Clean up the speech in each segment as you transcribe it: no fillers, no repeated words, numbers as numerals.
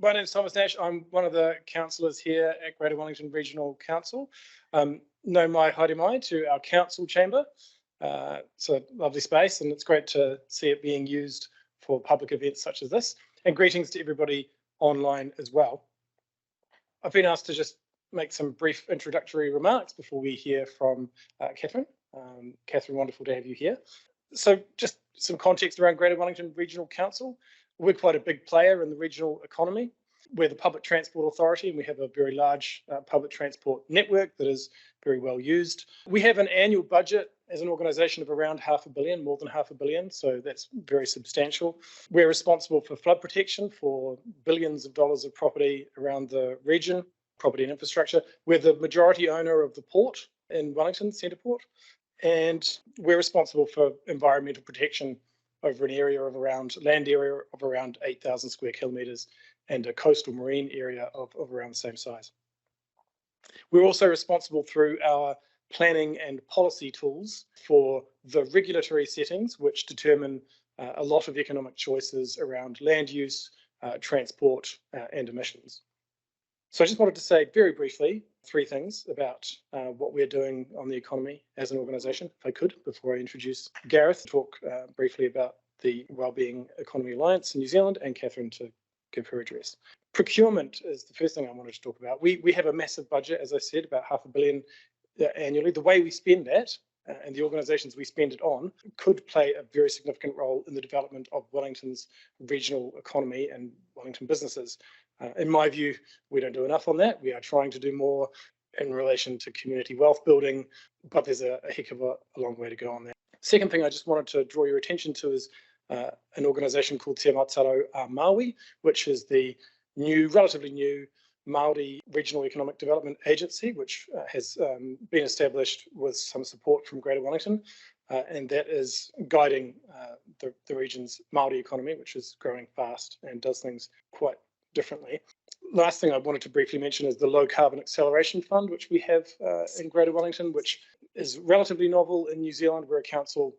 My name is Thomas Nash. I'm one of the councillors here at Greater Wellington Regional Council. No mai haere mai to our council chamber. It's a lovely space and it's great to see it being used for public events such as this. And greetings to everybody online as well. I've been asked to just make some brief introductory remarks before we hear from Katherine. Katherine, wonderful to have you here. So just some context around Greater Wellington Regional Council. We're quite a big player in the regional economy. We're the public transport authority and we have a very large public transport network that is very well used. We have an annual budget as an organisation of around $500 million, more than $500 million, so that's very substantial. We're responsible for flood protection for billions of dollars of property around the region, property and infrastructure. We're the majority owner of the port in Wellington, Centre Port, and we're responsible for environmental protection over an area of around, land area of around 8,000 square kilometres and a coastal marine area of around the same size. We're also responsible through our planning and policy tools for the regulatory settings which determine a lot of economic choices around land use, transport and emissions. So I just wanted to say very briefly 3 things about what we're doing on the economy as an organisation, if I could, before I introduce Gareth, talk briefly about the Wellbeing Economy Alliance in New Zealand, and Katherine to give her address. Procurement is the first thing I wanted to talk about. We have a massive budget, as I said, about $500 million annually. The way we spend that and the organisations we spend it on could play a very significant role in the development of Wellington's regional economy and Wellington businesses. In my view, we don't do enough on that. We are trying to do more in relation to community wealth building, but there's a heck of a long way to go on that. Second thing I just wanted to draw your attention to is an organisation called Te Mataro Maui, which is the relatively new Māori Regional Economic Development Agency, which has been established with some support from Greater Wellington, and that is guiding the region's Māori economy, which is growing fast and does things quite differently. Last thing I wanted to briefly mention is the Low Carbon Acceleration Fund, which we have in Greater Wellington, which is relatively novel in New Zealand, where a council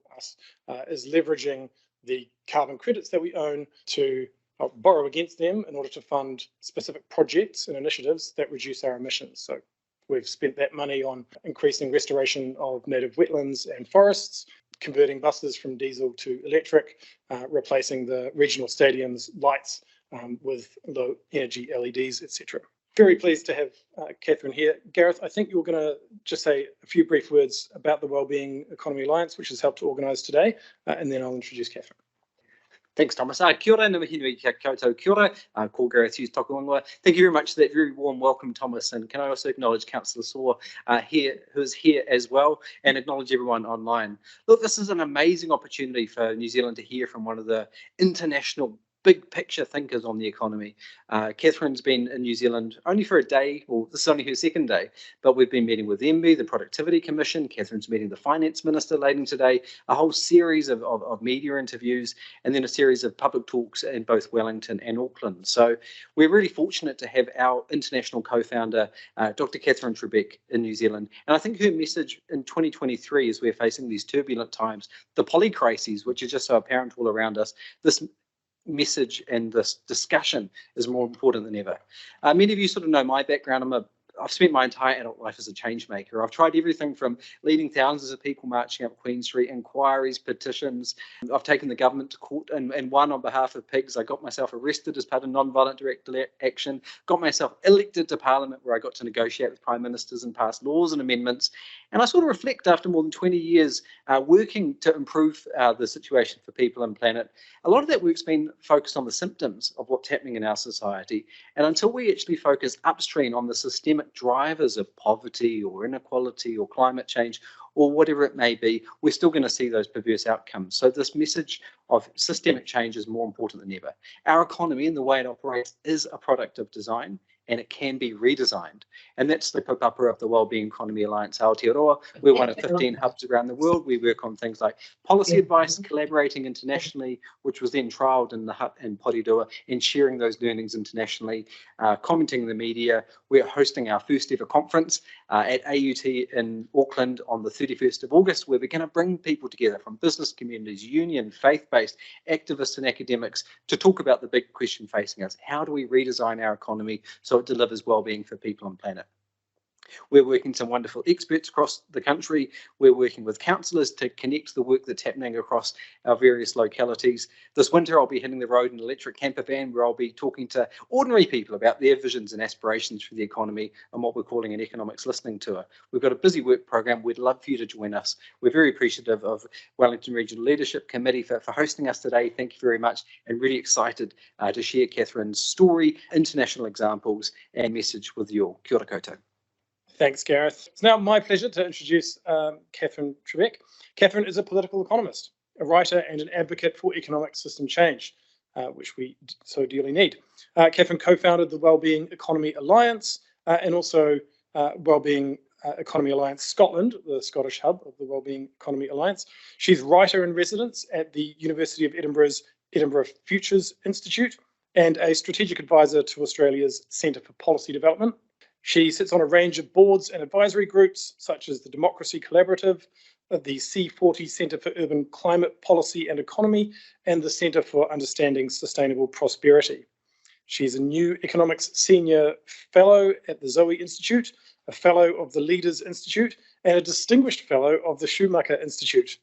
is leveraging the carbon credits that we own to borrow against them in order to fund specific projects and initiatives that reduce our emissions. So we've spent that money on increasing restoration of native wetlands and forests, converting buses from diesel to electric, replacing the regional stadium's lights with low energy LEDs, etc. Very pleased to have Katherine here. Gareth, I think you're going to just say a few brief words about the Wellbeing Economy Alliance, which has helped to organise today, and then I'll introduce Katherine. Thanks, Thomas. Kia ora, na mihi nui kia koutou, kia ora. Ko Gareth Hughes toku ingoa. Thank you very much for that very warm welcome, Thomas. And can I also acknowledge Councillor Saw here, who's here as well, and acknowledge everyone online. Look, this is an amazing opportunity for New Zealand to hear from one of the international big picture thinkers on the economy. Katherine's been in New Zealand only for a day, well, this is only her second day, but we've been meeting with MB, the Productivity Commission. Katherine's meeting the Finance Minister later today, a whole series of media interviews, and then a series of public talks in both Wellington and Auckland. So we're really fortunate to have our international co-founder, Dr. Katherine Trebeck in New Zealand. And I think her message in 2023, as we're facing these turbulent times, the polycrises, which are just so apparent all around us, this message and this discussion is more important than ever. Many of you sort of know my background. I've spent my entire adult life as a change maker. I've tried everything from leading thousands of people marching up Queen Street, inquiries, petitions. I've taken the government to court and won on behalf of pigs. I got myself arrested as part of non-violent direct action, got myself elected to Parliament where I got to negotiate with Prime Ministers and pass laws and amendments. And I sort of reflect after more than 20 years working to improve the situation for people and planet. A lot of that work's been focused on the symptoms of what's happening in our society. And until we actually focus upstream on the systemic drivers of poverty or inequality or climate change or whatever it may be, we're still going to see those perverse outcomes. So this message of systemic change is more important than ever. Our economy and the way it operates is a product of design, and it can be redesigned. And that's the kaupapa of the Wellbeing Economy Alliance Aotearoa. We're one of 15 hubs around the world. We work on things like policy advice, collaborating internationally, which was then trialled in the hub in Porirua, and sharing those learnings internationally, commenting in the media. We're hosting our first ever conference at AUT in Auckland on the 31st of August, where we're going to bring people together from business communities, union, faith-based, activists and academics to talk about the big question facing us. How do we redesign our economy so it delivers well-being for people and planet? We're working with some wonderful experts across the country. We're working with councillors to connect the work that's happening across our various localities. This winter, I'll be hitting the road in an electric camper van where I'll be talking to ordinary people about their visions and aspirations for the economy and what we're calling an economics listening tour. We've got a busy work program. We'd love for you to join us. We're very appreciative of Wellington Regional Leadership Committee for hosting us today. Thank you very much, and really excited to share Katherine's story, international examples, and message with you all. Kia ora koutou. Thanks, Gareth. It's now my pleasure to introduce Katherine Trebeck. Katherine is a political economist, a writer and an advocate for economic system change, which we so dearly need. Katherine co-founded the Wellbeing Economy Alliance and also Wellbeing Economy Alliance Scotland, the Scottish hub of the Wellbeing Economy Alliance. She's writer in residence at the University of Edinburgh's Edinburgh Futures Institute and a strategic advisor to Australia's Centre for Policy Development. She sits on a range of boards and advisory groups, such as the Democracy Collaborative, the C40 Centre for Urban Climate Policy and Economy, and the Centre for Understanding Sustainable Prosperity. She's a New Economics Senior Fellow at the Zoe Institute, a Fellow of the Leaders Institute, and a Distinguished Fellow of the Schumacher Institute.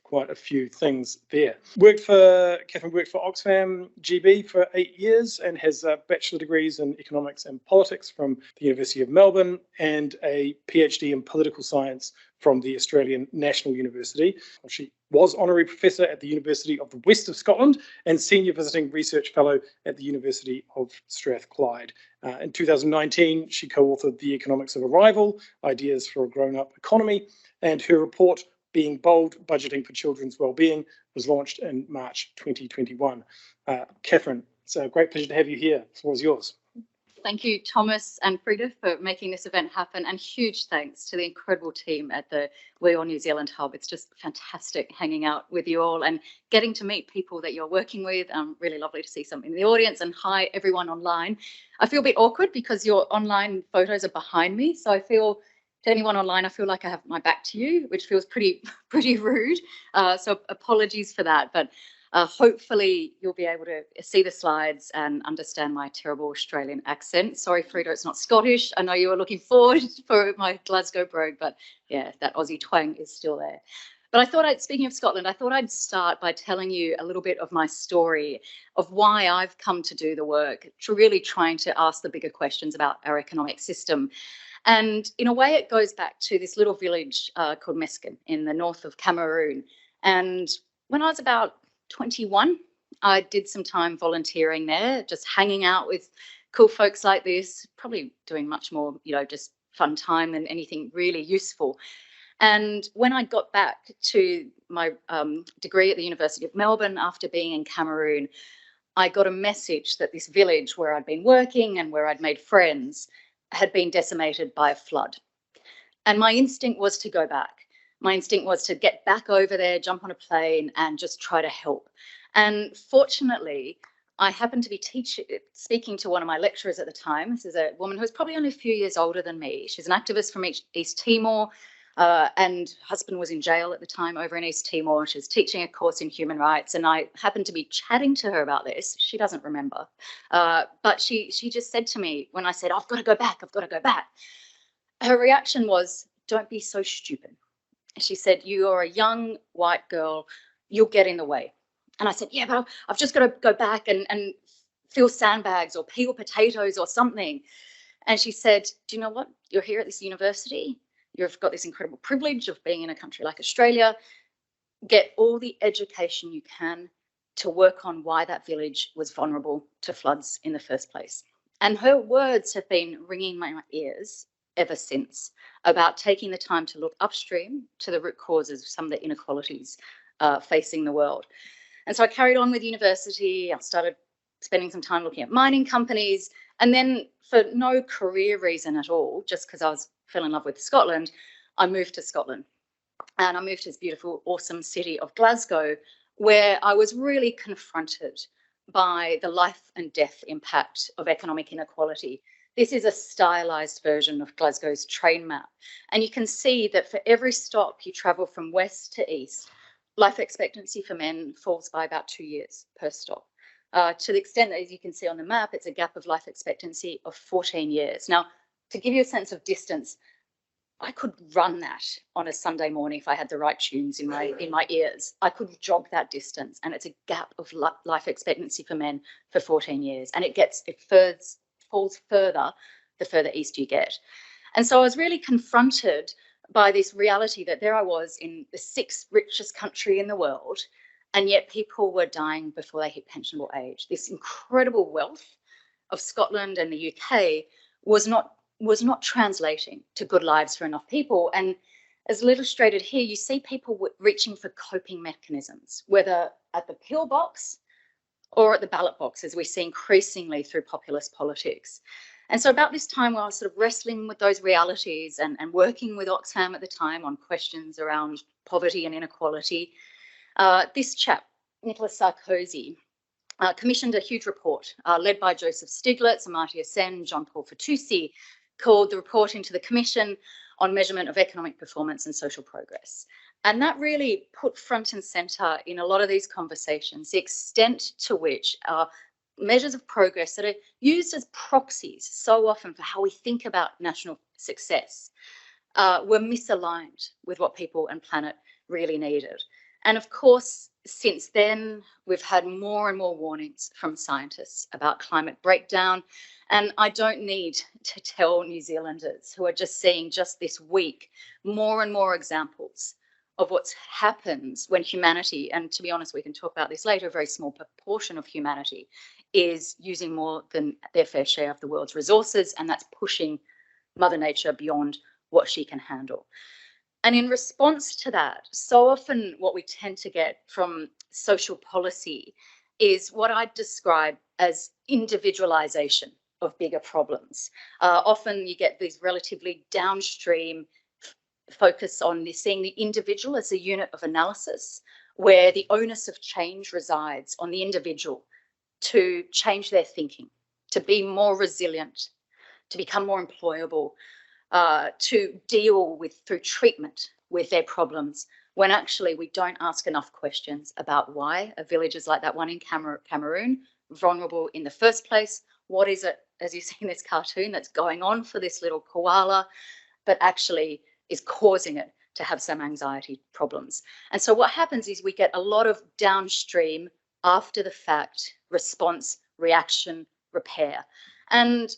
Quite a few things there. Katherine worked for Oxfam GB for 8 years and has bachelor degrees in economics and politics from the University of Melbourne and a PhD in political science from the Australian National University. She was honorary professor at the University of the West of Scotland and senior visiting research fellow at the University of Strathclyde. In 2019, she co-authored The Economics of Arrival, Ideas for a Grown-Up Economy, and her report Being Bold, Budgeting for Children's Wellbeing was launched in March 2021. Katherine, it's a great pleasure to have you here. The floor is yours. Thank you, Thomas and Frida, for making this event happen, and huge thanks to the incredible team at the WEAll New Zealand Hub. It's just fantastic hanging out with you all and getting to meet people that you're working with. Really lovely to see some in the audience, and hi everyone online. I feel a bit awkward because your online photos are behind me, so I feel, to anyone online, I feel like I have my back to you, which feels pretty rude. So apologies for that, but hopefully you'll be able to see the slides and understand my terrible Australian accent. Sorry, Frida, it's not Scottish. I know you were looking forward for my Glasgow brogue, but yeah, that Aussie twang is still there. But speaking of Scotland, I thought I'd start by telling you a little bit of my story of why I've come to do the work, to really trying to ask the bigger questions about our economic system. And in a way, it goes back to this little village called Meskin in the north of Cameroon. And when I was about 21, I did some time volunteering there, just hanging out with cool folks like this, probably doing much more, just fun time than anything really useful. And when I got back to my degree at the University of Melbourne after being in Cameroon, I got a message that this village where I'd been working and where I'd made friends had been decimated by a flood. And my instinct was to go back. My instinct was to get back over there, jump on a plane and just try to help. And fortunately, I happened to be speaking to one of my lecturers at the time. This is a woman who was probably only a few years older than me. She's an activist from East Timor, and husband was in jail at the time over in East Timor. She was teaching a course in human rights, and I happened to be chatting to her about this. She doesn't remember, but she just said to me when I said, I've got to go back, her reaction was, don't be so stupid. She said, you're a young white girl, you'll get in the way. And I said, yeah, but I've just got to go back and fill sandbags or peel potatoes or something. And she said, do you know what? You're here at this university. You've got this incredible privilege of being in a country like Australia. Get all the education you can to work on why that village was vulnerable to floods in the first place. And her words have been ringing my ears ever since, about taking the time to look upstream to the root causes of some of the inequalities facing the world. And so I carried on with university. I started spending some time looking at mining companies. And then for no career reason at all, just because I fell in love with Scotland, I moved to Scotland. And I moved to this beautiful, awesome city of Glasgow, where I was really confronted by the life and death impact of economic inequality. This is a stylized version of Glasgow's train map. And you can see that for every stop you travel from west to east, life expectancy for men falls by about 2 years per stop. To the extent that, as you can see on the map, it's a gap of life expectancy of 14 years. Now, to give you a sense of distance, I could run that on a Sunday morning if I had the right tunes in my ears. I could jog that distance, and it's a gap of life expectancy for men for 14 years, and it falls further the further east you get. And so I was really confronted by this reality that there I was in the 6th richest country in the world, and yet people were dying before they hit pensionable age. This incredible wealth of Scotland and the UK was not translating to good lives for enough people. And as illustrated here, you see people reaching for coping mechanisms, whether at the pillbox or at the ballot box, as we see increasingly through populist politics. And so about this time, while I was sort of wrestling with those realities and working with Oxfam at the time on questions around poverty and inequality, this chap, Nicolas Sarkozy, commissioned a huge report led by Joseph Stiglitz, Amartya Sen, Jean-Paul Fatoussi, called the Report into the Commission on Measurement of Economic Performance and Social Progress. And that really put front and centre in a lot of these conversations the extent to which measures of progress that are used as proxies so often for how we think about national success were misaligned with what people and planet really needed. And of course, since then, we've had more and more warnings from scientists about climate breakdown. And I don't need to tell New Zealanders who are just seeing just this week more and more examples of what happens when humanity, and to be honest, we can talk about this later, a very small proportion of humanity is using more than their fair share of the world's resources, and that's pushing Mother Nature beyond what she can handle. And in response to that, so often what we tend to get from social policy is what I describe as individualization of bigger problems. Often you get these relatively downstream focus on seeing the individual as a unit of analysis, where the onus of change resides on the individual to change their thinking, to be more resilient, to become more employable, to deal with, through treatment, with their problems, when actually we don't ask enough questions about why a village is like that one in Cameroon, vulnerable in the first place. What is it, as you see in this cartoon, that's going on for this little koala, but actually is causing it to have some anxiety problems? And so what happens is we get a lot of downstream, after the fact, response, reaction, repair. And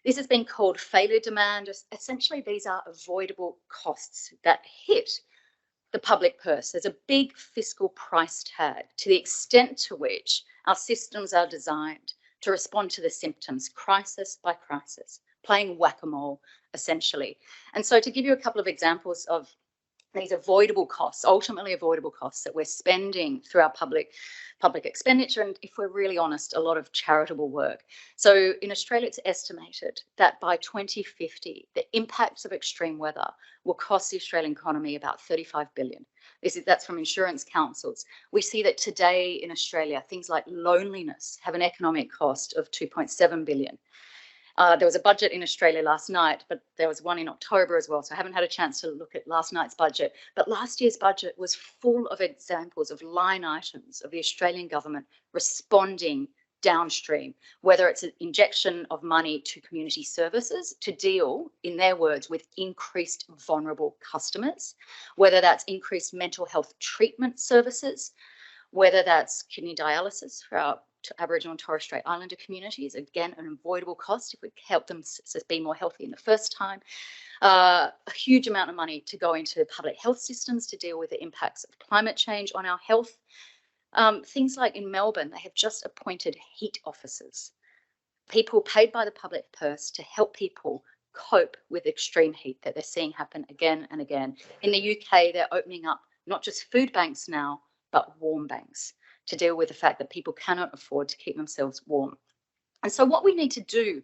this has been called failure demand. Essentially, these are avoidable costs that hit the public purse. There's a big fiscal price tag to the extent to which our systems are designed to respond to the symptoms, crisis by crisis, playing whack-a-mole, essentially. And so to give you a couple of examples of these avoidable costs, ultimately avoidable costs that we're spending through our public expenditure, and if we're really honest, a lot of charitable work. So in Australia, it's estimated that by 2050, the impacts of extreme weather will cost the Australian economy about 35 billion. That's from insurance councils. We see that today in Australia, things like loneliness have an economic cost of 2.7 billion. There was a budget in Australia last night, but there was one in October as well. So I haven't had a chance to look at last night's budget. But last year's budget was full of examples of line items of the Australian government responding downstream, whether it's an injection of money to community services to deal, in their words, with increased vulnerable customers, whether that's increased mental health treatment services, whether that's kidney dialysis for our Aboriginal and Torres Strait Islander communities, again, an avoidable cost if we help them be more healthy in the first time. A huge amount of money to go into public health systems to deal with the impacts of climate change on our health. Things like in Melbourne, they have just appointed heat officers, people paid by the public purse to help people cope with extreme heat that they're seeing happen again and again. In the UK, they're opening up not just food banks now, but warm banks to deal with the fact that people cannot afford to keep themselves warm. And so what we need to do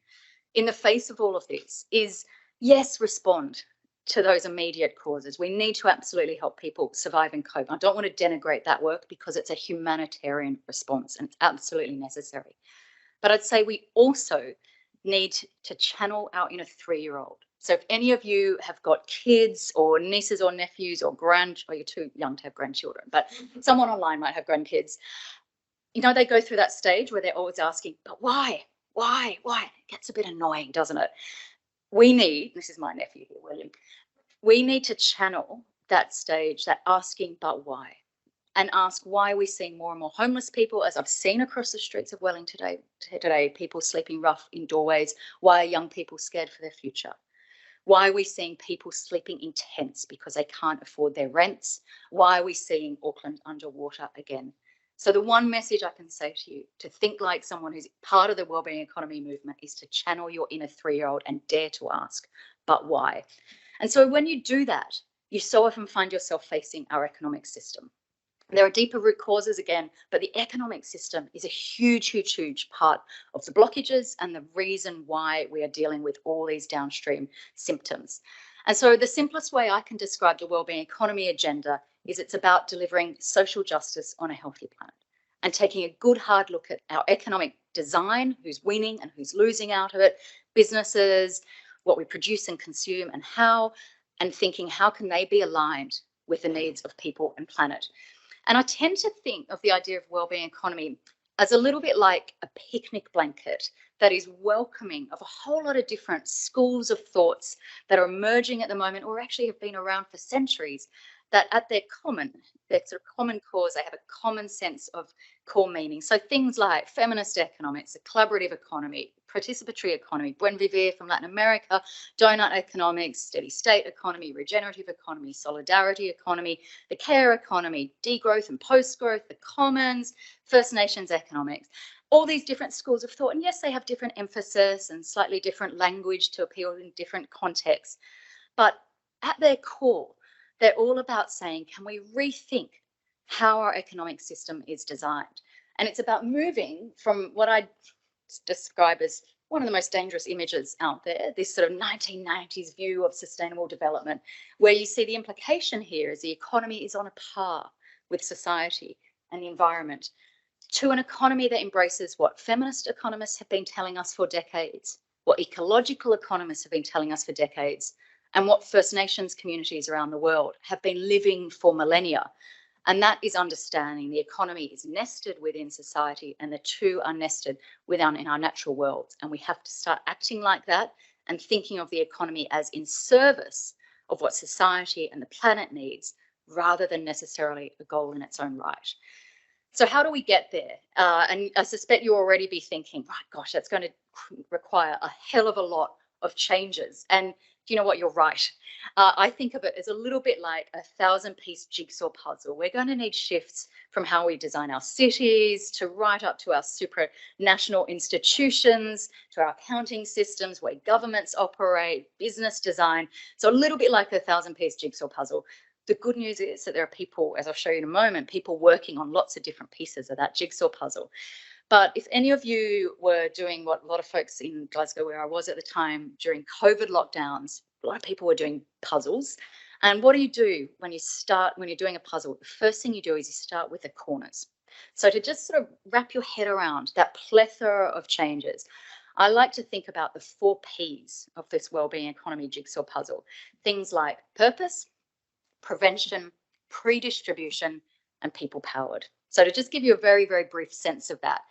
in the face of all of this is, yes, respond to those immediate causes. We need to absolutely help people survive and cope. I don't want to denigrate that work because it's a humanitarian response and it's absolutely necessary. But I'd say we also need to channel our inner 3-year-old. So if any of you have got kids or nieces or nephews or you're too young to have grandchildren, but someone online might have grandkids, you know, they go through that stage where they're always asking, but why? Why? It gets a bit annoying, doesn't it? We need, this is my nephew here, William, we need to channel that stage, that asking, but why? And ask why we're seeing more and more homeless people, as I've seen across the streets of Wellington today, people sleeping rough in doorways. Why are young people scared for their future? Why are we seeing people sleeping in tents because they can't afford their rents? Why are we seeing Auckland underwater again? So the one message I can say to you, to think like someone who's part of the wellbeing economy movement, is to channel your inner 3-year-old and dare to ask, but why? And so when you do that, you so often find yourself facing our economic system. There are deeper root causes again, but the economic system is a huge, huge, huge part of the blockages and the reason why we are dealing with all these downstream symptoms. And so the simplest way I can describe the wellbeing economy agenda is it's about delivering social justice on a healthy planet and taking a good hard look at our economic design, who's winning and who's losing out of it, businesses, what we produce and consume and how, and thinking how can they be aligned with the needs of people and planet. And I tend to think of the idea of wellbeing economy as a little bit like a picnic blanket that is welcoming of a whole lot of different schools of thoughts that are emerging at the moment, or actually have been around for centuries, that at their sort of common cause, they have a common sense of core meaning. So things like feminist economics, a collaborative economy, participatory economy, buen vivir from Latin America, donut economics, steady state economy, regenerative economy, solidarity economy, the care economy, degrowth and post-growth, the commons, First Nations economics, all these different schools of thought. And yes, they have different emphasis and slightly different language to appeal in different contexts. But at their core, they're all about saying, can we rethink how our economic system is designed? And it's about moving from what I describe as one of the most dangerous images out there, this sort of 1990s view of sustainable development, where you see the implication here is the economy is on a par with society and the environment, to an economy that embraces what feminist economists have been telling us for decades, what ecological economists have been telling us for decades, and what First Nations communities around the world have been living for millennia. And that is understanding the economy is nested within society and the two are nested in our natural worlds. And we have to start acting like that and thinking of the economy as in service of what society and the planet needs, rather than necessarily a goal in its own right. So how do we get there? And I suspect you'll already be thinking, right, gosh, that's going to require a hell of a lot of changes. And you know what, you're right. I think of it as a little bit like a 1,000-piece jigsaw puzzle. We're going to need shifts from how we design our cities to right up to our supranational institutions, to our accounting systems, where governments operate, business design. So a little bit like a 1,000-piece jigsaw puzzle. The good news is that there are people, as I'll show you in a moment, people working on lots of different pieces of that jigsaw puzzle. But if any of you were doing what a lot of folks in Glasgow, where I was at the time during COVID lockdowns, a lot of people were doing puzzles. And what do you do when you're doing a puzzle? The first thing you do is you start with the corners. So to just sort of wrap your head around that plethora of changes, I like to think about the 4 Ps of this wellbeing economy jigsaw puzzle. Things like purpose, prevention, pre-distribution, and people-powered. So to just give you a very, very brief sense of that,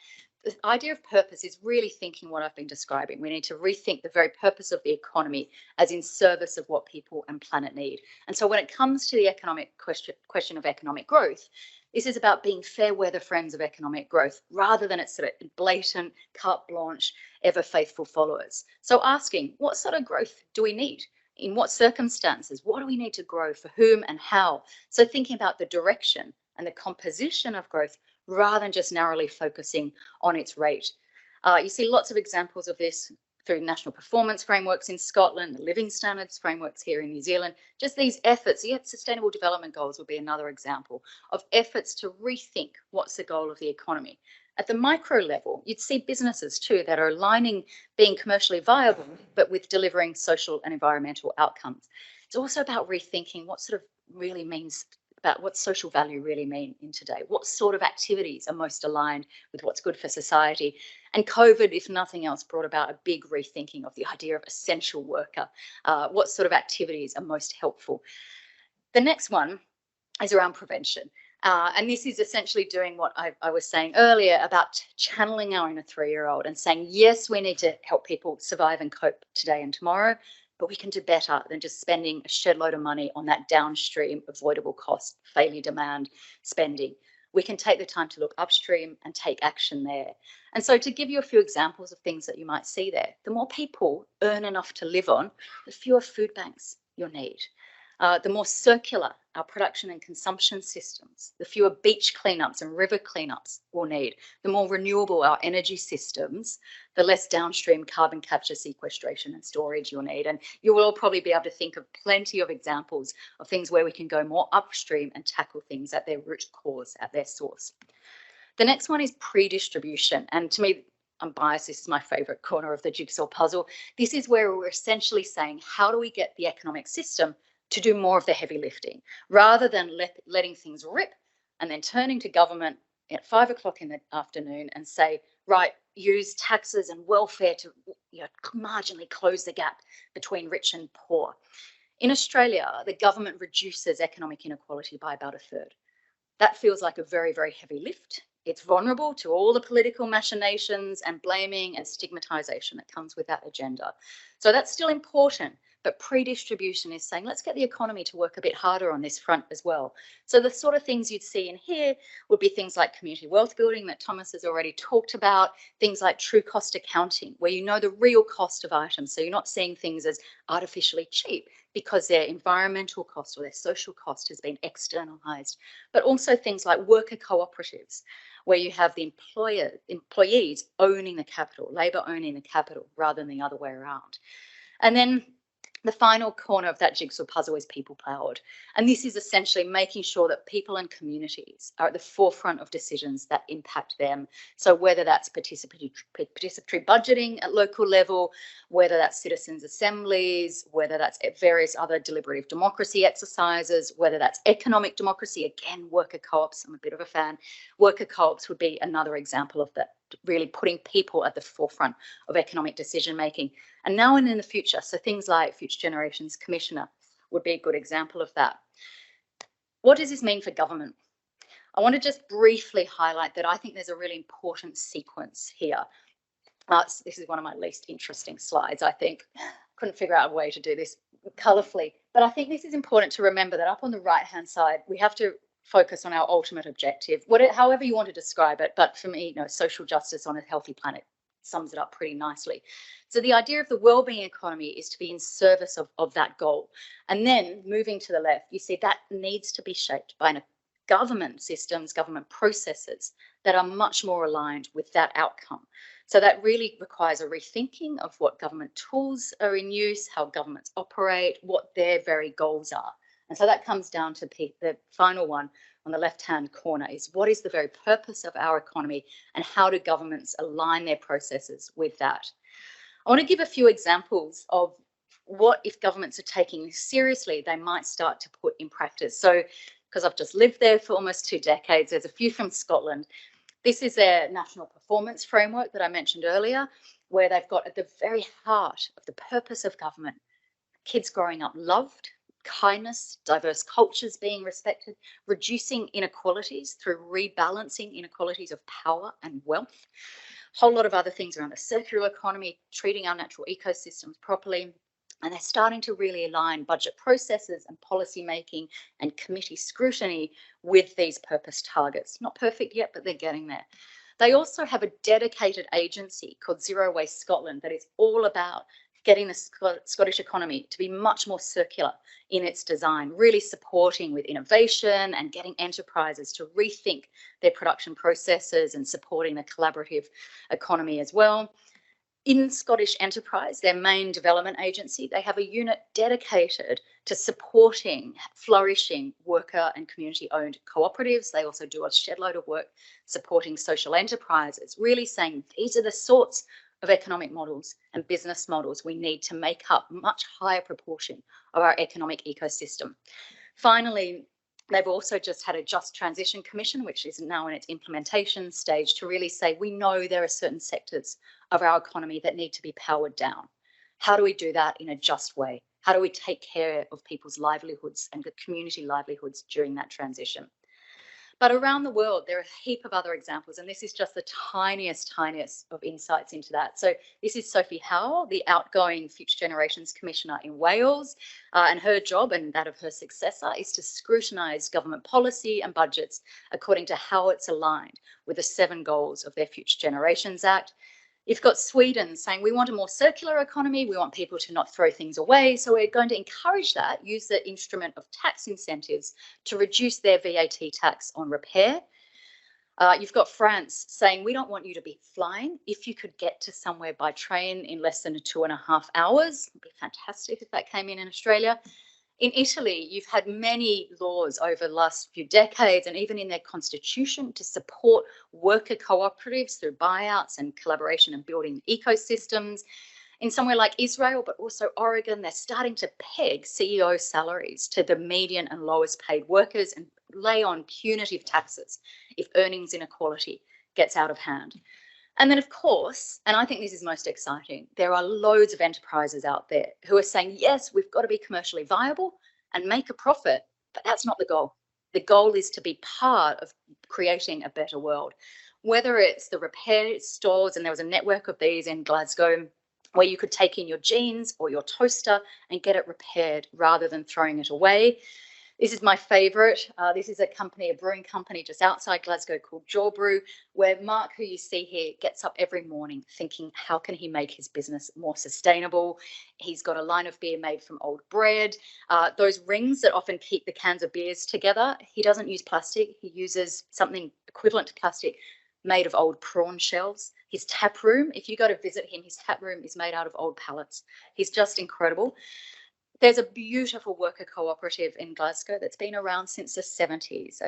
the idea of purpose is really thinking what I've been describing. We need to rethink the very purpose of the economy as in service of what people and planet need. And so when it comes to the economic question of economic growth, this is about being fair weather friends of economic growth, rather than its sort of blatant, carte blanche, ever faithful followers. So asking, what sort of growth do we need? In what circumstances? What do we need to grow, for whom and how? So thinking about the direction and the composition of growth, rather than just narrowly focusing on its rate. You see lots of examples of this through national performance frameworks in Scotland, the living standards frameworks here in New Zealand, just these efforts, yet sustainable development goals would be another example of efforts to rethink what's the goal of the economy. At the micro level, you'd see businesses too that are aligning being commercially viable, but with delivering social and environmental outcomes. It's also about rethinking what sort of really means about what social value really mean in today. What sort of activities are most aligned with what's good for society? And COVID, if nothing else, brought about a big rethinking of the idea of essential worker. What sort of activities are most helpful? The next one is around prevention. And this is essentially doing what I was saying earlier about channeling our inner 3-year-old and saying, yes, we need to help people survive and cope today and tomorrow, but we can do better than just spending a shed load of money on that downstream avoidable cost, failure demand spending. We can take the time to look upstream and take action there. And so to give you a few examples of things that you might see there, the more people earn enough to live on, the fewer food banks you'll need. The more circular our production and consumption systems, the fewer beach cleanups and river cleanups we'll need, the more renewable our energy systems, the less downstream carbon capture, sequestration and storage you'll need. And you will all probably be able to think of plenty of examples of things where we can go more upstream and tackle things at their root cause, at their source. The next one is pre-distribution. And to me, I'm biased, this is my favourite corner of the jigsaw puzzle. This is where we're essentially saying, how do we get the economic system to do more of the heavy lifting, rather than letting things rip and then turning to government at 5 o'clock in the afternoon and say, right, use taxes and welfare to marginally close the gap between rich and poor. In Australia, the government reduces economic inequality by about 1/3. That feels like a very, very heavy lift. It's vulnerable to all the political machinations and blaming and stigmatisation that comes with that agenda. So that's still important. But pre-distribution is saying, let's get the economy to work a bit harder on this front as well. So the sort of things you'd see in here would be things like community wealth building that Thomas has already talked about, things like true cost accounting, where you know the real cost of items. So you're not seeing things as artificially cheap because their environmental cost or their social cost has been externalized. But also things like worker cooperatives, where you have the employees owning the capital, labour owning the capital rather than the other way around. And then the final corner of that jigsaw puzzle is people powered. And this is essentially making sure that people and communities are at the forefront of decisions that impact them. So whether that's participatory budgeting at local level, whether that's citizens' assemblies, whether that's various other deliberative democracy exercises, whether that's economic democracy, again, worker co-ops, I'm a bit of a fan. Worker co-ops would be another example of that, really putting people at the forefront of economic decision making. And now and in the future, so things like Future Generations Commissioner would be a good example of that. What does this mean for government? I want to just briefly highlight that I think there's a really important sequence here. This is one of my least interesting slides, I think. Couldn't figure out a way to do this colourfully. But I think this is important to remember that up on the right-hand side, we have to focus on our ultimate objective, however you want to describe it. But for me, social justice on a healthy planet sums it up pretty nicely. So the idea of the wellbeing economy is to be in service of that goal. And then moving to the left, you see that needs to be shaped by government systems, government processes that are much more aligned with that outcome. So that really requires a rethinking of what government tools are in use, how governments operate, what their very goals are. And so that comes down to the final one on the left-hand corner is what is the very purpose of our economy and how do governments align their processes with that? I want to give a few examples of what, if governments are taking this seriously, they might start to put in practice. So, because I've just lived there for almost 2 decades, there's a few from Scotland. This is their national performance framework that I mentioned earlier, where they've got at the very heart of the purpose of government, kids growing up loved, kindness, diverse cultures being respected, reducing inequalities through rebalancing inequalities of power and wealth, a whole lot of other things around a circular economy, treating our natural ecosystems properly. And they're starting to really align budget processes and policy making and committee scrutiny with these purpose targets. Not perfect yet, but they're getting there. They also have a dedicated agency called Zero Waste Scotland that is all about getting the Scottish economy to be much more circular in its design, really supporting with innovation and getting enterprises to rethink their production processes and supporting the collaborative economy as well. In Scottish Enterprise, their main development agency, they have a unit dedicated to supporting flourishing worker and community-owned cooperatives. They also do a shed load of work supporting social enterprises, really saying these are the sorts of economic models and business models we need to make up a much higher proportion of our economic ecosystem. Finally, they've also just had a Just Transition Commission, which is now in its implementation stage, to really say we know there are certain sectors of our economy that need to be powered down. How do we do that in a just way? How do we take care of people's livelihoods and the community livelihoods during that transition? But around the world, there are a heap of other examples, and this is just the tiniest of insights into that. So this is Sophie Howell, the outgoing Future Generations Commissioner in Wales, and her job and that of her successor is to scrutinise government policy and budgets according to how it's aligned with the 7 goals of their Future Generations Act. You've got Sweden saying we want a more circular economy, we want people to not throw things away, so we're going to encourage that, use the instrument of tax incentives to reduce their VAT tax on repair. You've got France saying we don't want you to be flying. If you could get to somewhere by train in less than 2.5 hours, it'd be fantastic if that came in Australia. In Italy, you've had many laws over the last few decades and even in their constitution to support worker cooperatives through buyouts and collaboration and building ecosystems. In somewhere like Israel, but also Oregon, they're starting to peg CEO salaries to the median and lowest paid workers and lay on punitive taxes if earnings inequality gets out of hand. And then, of course, and I think this is most exciting, there are loads of enterprises out there who are saying, yes, we've got to be commercially viable and make a profit, but that's not the goal. The goal is to be part of creating a better world, whether it's the repair stores, and there was a network of these in Glasgow, where you could take in your jeans or your toaster and get it repaired rather than throwing it away. This is my favourite. This is a company, a brewing company just outside Glasgow called Jaw Brew, where Mark, who you see here, gets up every morning thinking, how can he make his business more sustainable? He's got a line of beer made from old bread. Those rings that often keep the cans of beers together, he doesn't use plastic. He uses something equivalent to plastic made of old prawn shells. His tap room, if you go to visit him, his tap room is made out of old pallets. He's just incredible. There's a beautiful worker cooperative in Glasgow that's been around since the 70s.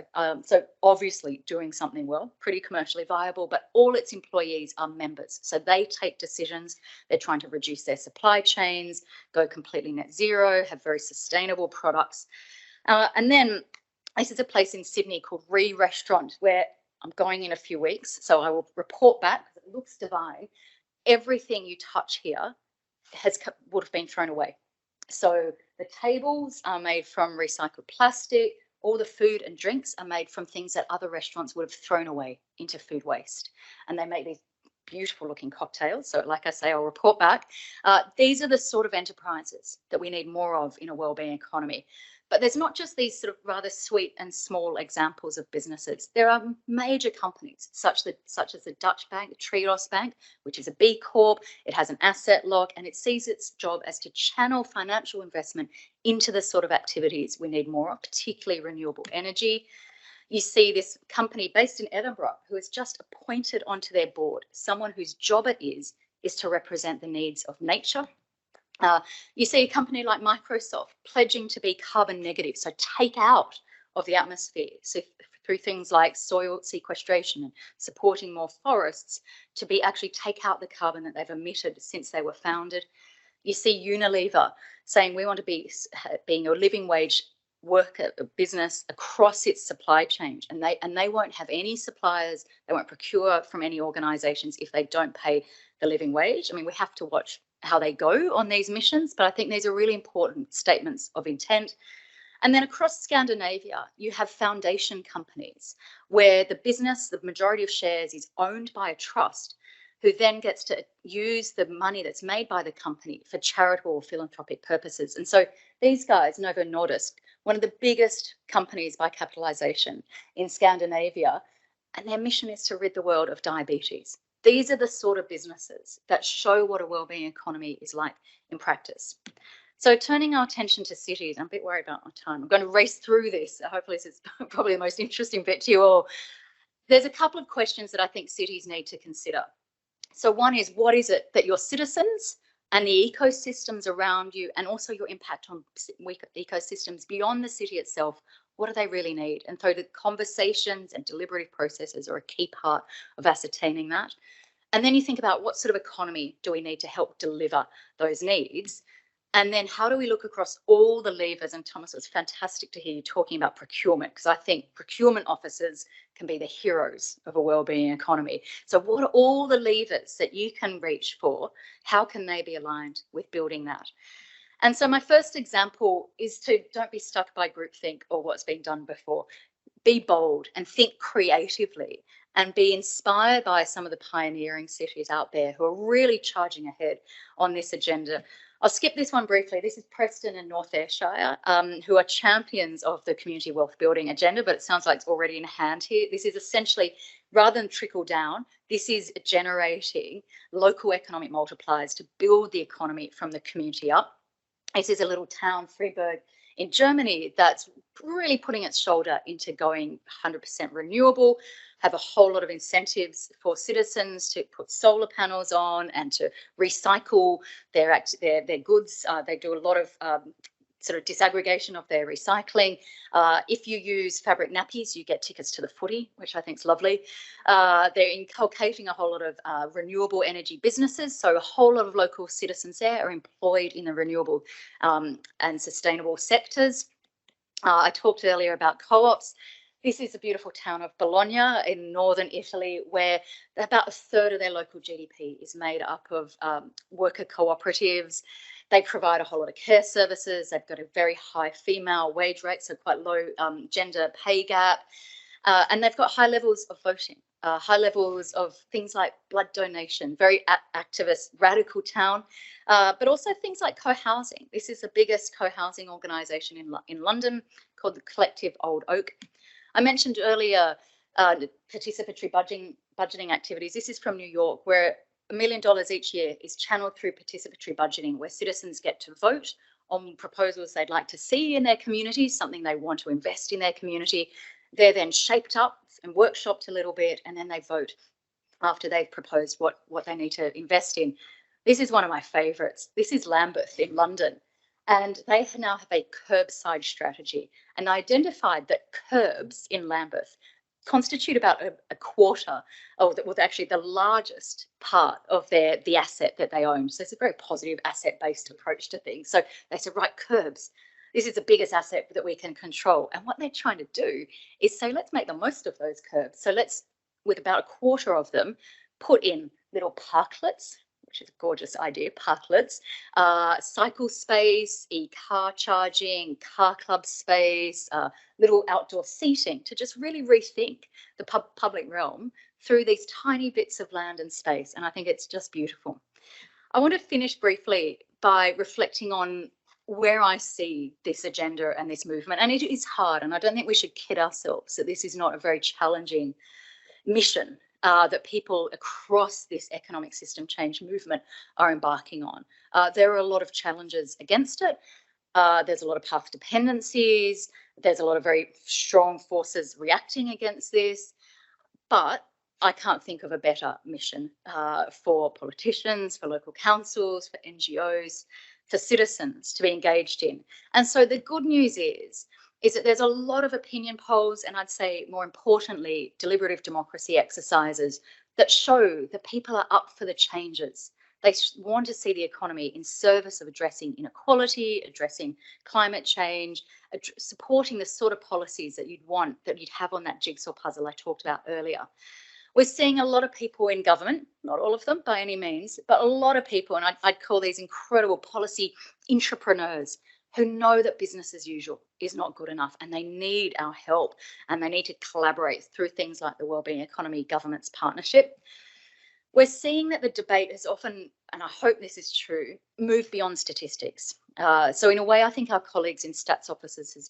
So obviously doing something well, pretty commercially viable, but all its employees are members. So they take decisions. They're trying to reduce their supply chains, go completely net zero, have very sustainable products. And then this is a place in Sydney called Restaurant, where I'm going in a few weeks. So I will report back because it looks divine. Everything you touch here would have been thrown away. So the tables are made from recycled plastic. All the food and drinks are made from things that other restaurants would have thrown away into food waste. And they make these beautiful looking cocktails. So like I say, I'll report back. These are the sort of enterprises that we need more of in a wellbeing economy. But there's not just these sort of rather sweet and small examples of businesses. There are major companies such as the Dutch bank, the Triodos Bank, which is a B Corp. It has an asset lock and it sees its job as to channel financial investment into the sort of activities we need more of, particularly renewable energy. You see this company based in Edinburgh who has just appointed onto their board someone whose job it is to represent the needs of nature. You see a company like Microsoft pledging to be carbon negative, so take out of the atmosphere, so through things like soil sequestration and supporting more forests to be actually take out the carbon that they've emitted since they were founded. You see Unilever saying we want to be being a living wage worker business across its supply chain, and they won't have any suppliers, they won't procure from any organisations if they don't pay the living wage. I mean, we have to watch how they go on these missions, but I think these are really important statements of intent. And then across Scandinavia, you have foundation companies where the business, the majority of shares is owned by a trust who then gets to use the money that's made by the company for charitable or philanthropic purposes. And so these guys, Novo Nordisk, one of the biggest companies by capitalisation in Scandinavia, and their mission is to rid the world of diabetes. These are the sort of businesses that show what a wellbeing economy is like in practice. So turning our attention to cities, I'm a bit worried about my time. I'm going to race through this. Hopefully this is probably the most interesting bit to you all. There's a couple of questions that I think cities need to consider. So one is, what is it that your citizens and the ecosystems around you, and also your impact on ecosystems beyond the city itself, what do they really need? And so the conversations and deliberative processes are a key part of ascertaining that. And then you think about what sort of economy do we need to help deliver those needs? And then how do we look across all the levers? And Thomas, it was fantastic to hear you talking about procurement, because I think procurement officers can be the heroes of a wellbeing economy. So what are all the levers that you can reach for? How can they be aligned with building that? And so my first example is to don't be stuck by groupthink or what's been done before. Be bold and think creatively and be inspired by some of the pioneering cities out there who are really charging ahead on this agenda. I'll skip this one briefly. This is Preston and North Ayrshire, who are champions of the community wealth building agenda, but it sounds like it's already in hand here. This is essentially, rather than trickle down, this is generating local economic multipliers to build the economy from the community up. This is a little town, Freiburg, in Germany, that's really putting its shoulder into going 100% renewable, have a whole lot of incentives for citizens to put solar panels on and to recycle their goods. They do a lot of sort of disaggregation of their recycling. If you use fabric nappies, you get tickets to the footy, which I think is lovely. They're inculcating a whole lot of renewable energy businesses. So a whole lot of local citizens there are employed in the renewable and sustainable sectors. I talked earlier about co-ops. This is a beautiful town of Bologna in northern Italy, where about a third of their local GDP is made up of worker cooperatives. They provide a whole lot of care services. They've got a very high female wage rate, so quite low gender pay gap. And they've got high levels of voting, high levels of things like blood donation, very activist, radical town, but also things like co-housing. This is the biggest co-housing organisation in London called the Collective Old Oak. I mentioned earlier participatory budgeting activities. This is from New York, where $1 million each year is channeled through participatory budgeting, where citizens get to vote on proposals they'd like to see in their community, something they want to invest in their community. They're then shaped up and workshopped a little bit, and then they vote after they've proposed what they need to invest in. This is one of my favourites. This is Lambeth in London, and they now have a curbside strategy, and identified that curbs in Lambeth constitute about a quarter, actually the largest part of the asset that they own. So it's a very positive asset-based approach to things. So they said, right, curbs. This is the biggest asset that we can control. And what they're trying to do is say, let's make the most of those curbs. So let's, with about a quarter of them, put in little parklets, which is a gorgeous idea, parklets, cycle space, e-car charging, car club space, little outdoor seating, to just really rethink the public realm through these tiny bits of land and space. And I think it's just beautiful. I want to finish briefly by reflecting on where I see this agenda and this movement. And it is hard, and I don't think we should kid ourselves that this is not a very challenging mission that people across this economic system change movement are embarking on. There are a lot of challenges against it. There's a lot of path dependencies. There's a lot of very strong forces reacting against this. But I can't think of a better mission for politicians, for local councils, for NGOs, for citizens to be engaged in. And so the good news is that there's a lot of opinion polls, and I'd say more importantly, deliberative democracy exercises that show that people are up for the changes. They want to see the economy in service of addressing inequality, addressing climate change, supporting the sort of policies that you'd want, that you'd have on that jigsaw puzzle I talked about earlier. We're seeing a lot of people in government, not all of them by any means, but a lot of people, and I'd call these incredible policy entrepreneurs, who know that business as usual is not good enough, and they need our help, and they need to collaborate through things like the Wellbeing Economy Governance Partnership. We're seeing that the debate has often, and I hope this is true, moved beyond statistics. So in a way, I think our colleagues in stats offices have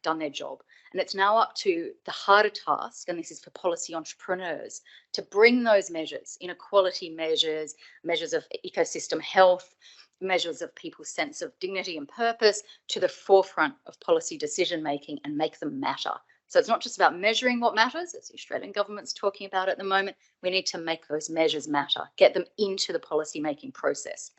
done their job, and it's now up to the harder task, and this is for policy entrepreneurs, to bring those measures, inequality measures, measures of ecosystem health, measures of people's sense of dignity and purpose, to the forefront of policy decision making and make them matter So it's not just about measuring what matters, as the Australian government's talking about at the moment. We need to make those measures matter, get them into the policy making process.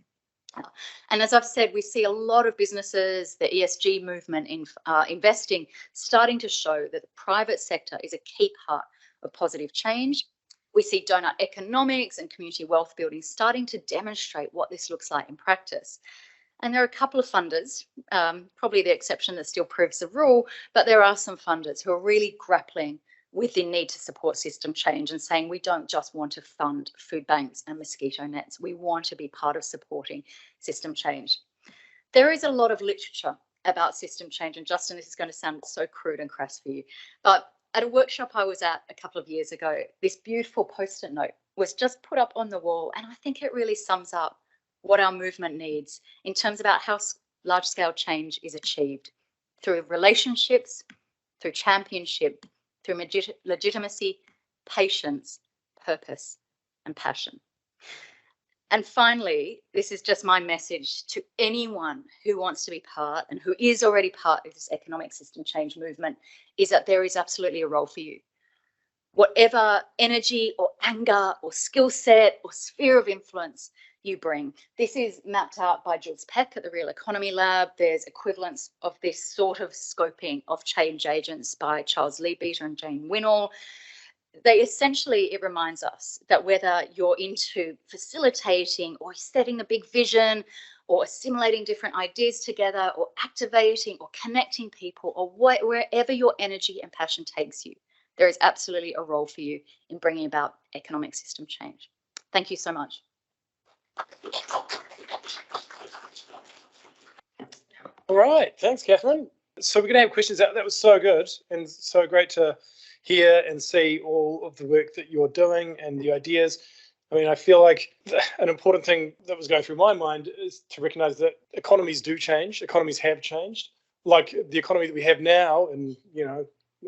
And as I've said, we see a lot of businesses, the ESG movement in investing, starting to show that the private sector is a key part of positive change. We see donut economics and community wealth building starting to demonstrate what this looks like in practice. And there are a couple of funders, probably the exception that still proves the rule, but there are some funders who are really grappling with the need to support system change and saying we don't just want to fund food banks and mosquito nets. We want to be part of supporting system change. There is a lot of literature about system change, and Justin, this is going to sound so crude and crass for you, but at a workshop I was at a couple of years ago, this beautiful post-it note was just put up on the wall, and I think it really sums up what our movement needs in terms about how large-scale change is achieved through relationships, through championship, through legitimacy, patience, purpose, and passion. And finally, this is just my message to anyone who wants to be part and who is already part of this economic system change movement, is that there is absolutely a role for you. Whatever energy or anger or skill set or sphere of influence you bring. This is mapped out by Jules Peck at the Real Economy Lab. There's equivalents of this sort of scoping of change agents by Charles Leadbeater and Jane Winnall. They essentially, it reminds us that whether you're into facilitating or setting the big vision or assimilating different ideas together or activating or connecting people or wherever your energy and passion takes you, there is absolutely a role for you in bringing about economic system change. Thank you so much. All right, thanks, Katherine. So we're going to have questions out. That was so good and so great to hear and see all of the work that you're doing and the ideas. I mean, I feel like an important thing that was going through my mind is to recognize that economies do change. Economies have changed. Like the economy that we have now in,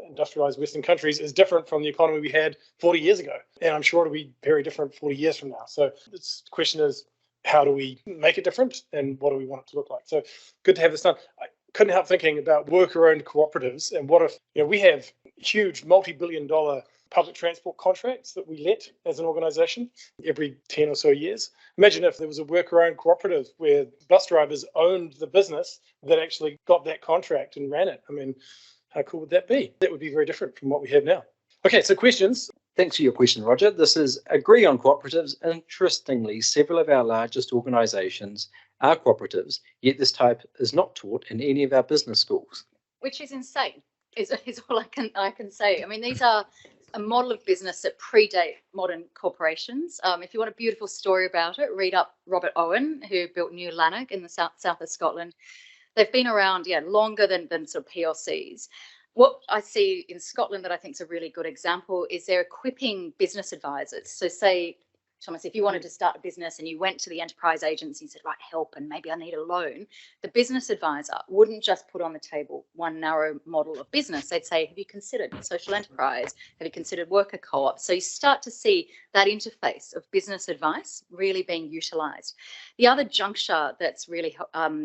industrialized Western countries is different from the economy we had 40 years ago. And I'm sure it'll be very different 40 years from now. So the question is, how do we make it different and what do we want it to look like? So good to have this done. I couldn't help thinking about worker-owned cooperatives and what if we have huge multi-billion-dollar public transport contracts that we let as an organisation every 10 or so years. Imagine if there was a worker-owned cooperative where bus drivers owned the business that actually got that contract and ran it. I mean, how cool would that be? That would be very different from what we have now. Okay, so questions. Thanks for your question, Roger. This is Agree on Cooperatives. Interestingly, several of our largest organisations are cooperatives, yet this type is not taught in any of our business schools. Which is insane, is all I can say. I mean, these are a model of business that predate modern corporations. If you want a beautiful story about it, read up Robert Owen, who built New Lanark in the south of Scotland. They've been around, longer than sort of PLCs. What I see in Scotland that I think is a really good example is they're equipping business advisors. So say, Thomas, if you wanted to start a business and you went to the enterprise agency and said, right, help, and maybe I need a loan, the business advisor wouldn't just put on the table one narrow model of business. They'd say, have you considered social enterprise? Have you considered worker co-op? So you start to see that interface of business advice really being utilised. The other juncture that's really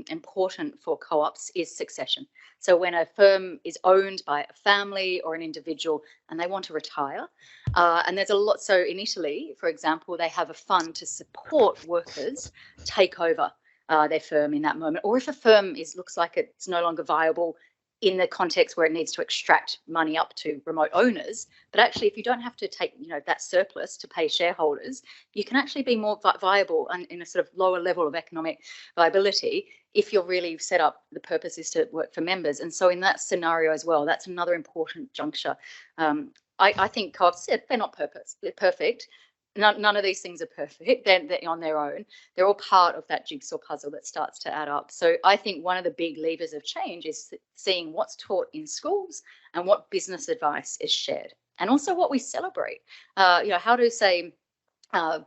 important for co-ops is succession. So when a firm is owned by a family or an individual and they want to retire, and there's a lot, so in Italy, for example, they have a fund to support workers take over their firm in that moment. Or if a firm looks like it's no longer viable in the context where it needs to extract money up to remote owners, but actually if you don't have to take that surplus to pay shareholders, you can actually be more viable and in a sort of lower level of economic viability if you're really set up, the purpose is to work for members. And so in that scenario as well, that's another important juncture. I think co-ops, they're not perfect. None of these things are perfect. They're on their own. They're all part of that jigsaw puzzle that starts to add up. So I think one of the big levers of change is seeing what's taught in schools and what business advice is shared, and also what we celebrate. How do say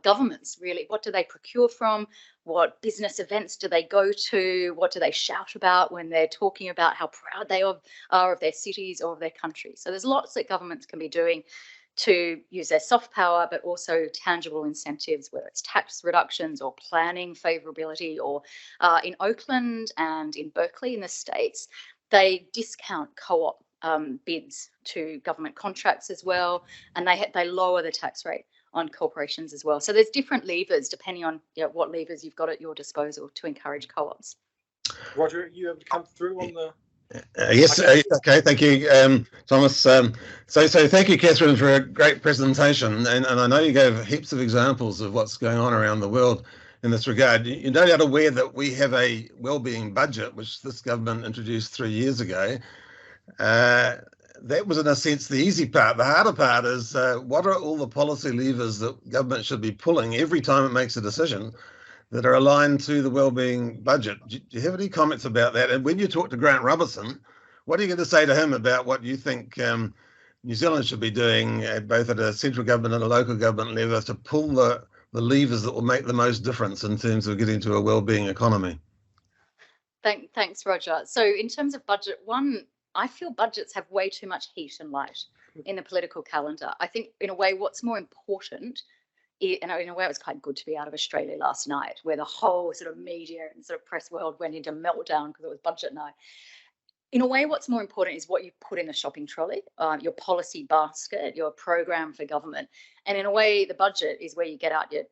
governments really, what do they procure from? What business events do they go to? What do they shout about when they're talking about how proud they are of their cities or of their country? So there's lots that governments can be doing to use their soft power, but also tangible incentives, whether it's tax reductions or planning favourability, or in Oakland and in Berkeley in the States, they discount co-op bids to government contracts as well, and they lower the tax rate on corporations as well. So there's different levers depending on what levers you've got at your disposal to encourage co-ops. Roger, you able to come through on the? Yes, okay, thank you, Thomas. So thank you, Katherine, for a great presentation. And I know you gave heaps of examples of what's going on around the world in this regard. You're no doubt aware that we have a wellbeing budget, which this government introduced 3 years ago. That was, in a sense, the easy part. The harder part is what are all the policy levers that government should be pulling every time it makes a decision that are aligned to the wellbeing budget? Do you have any comments about that? And when you talk to Grant Robertson, what are you going to say to him about what you think New Zealand should be doing, both at a central government and a local government level, to pull the levers that will make the most difference in terms of getting to a wellbeing economy? Thanks, Roger. So in terms of budget, I feel budgets have way too much heat and light in the political calendar. I think, in a way, what's more important, and in a way, it was quite good to be out of Australia last night, where the whole sort of media and sort of press world went into meltdown because it was budget night. In a way, what's more important is what you put in the shopping trolley, your policy basket, your program for government. And in a way, the budget is where you get out your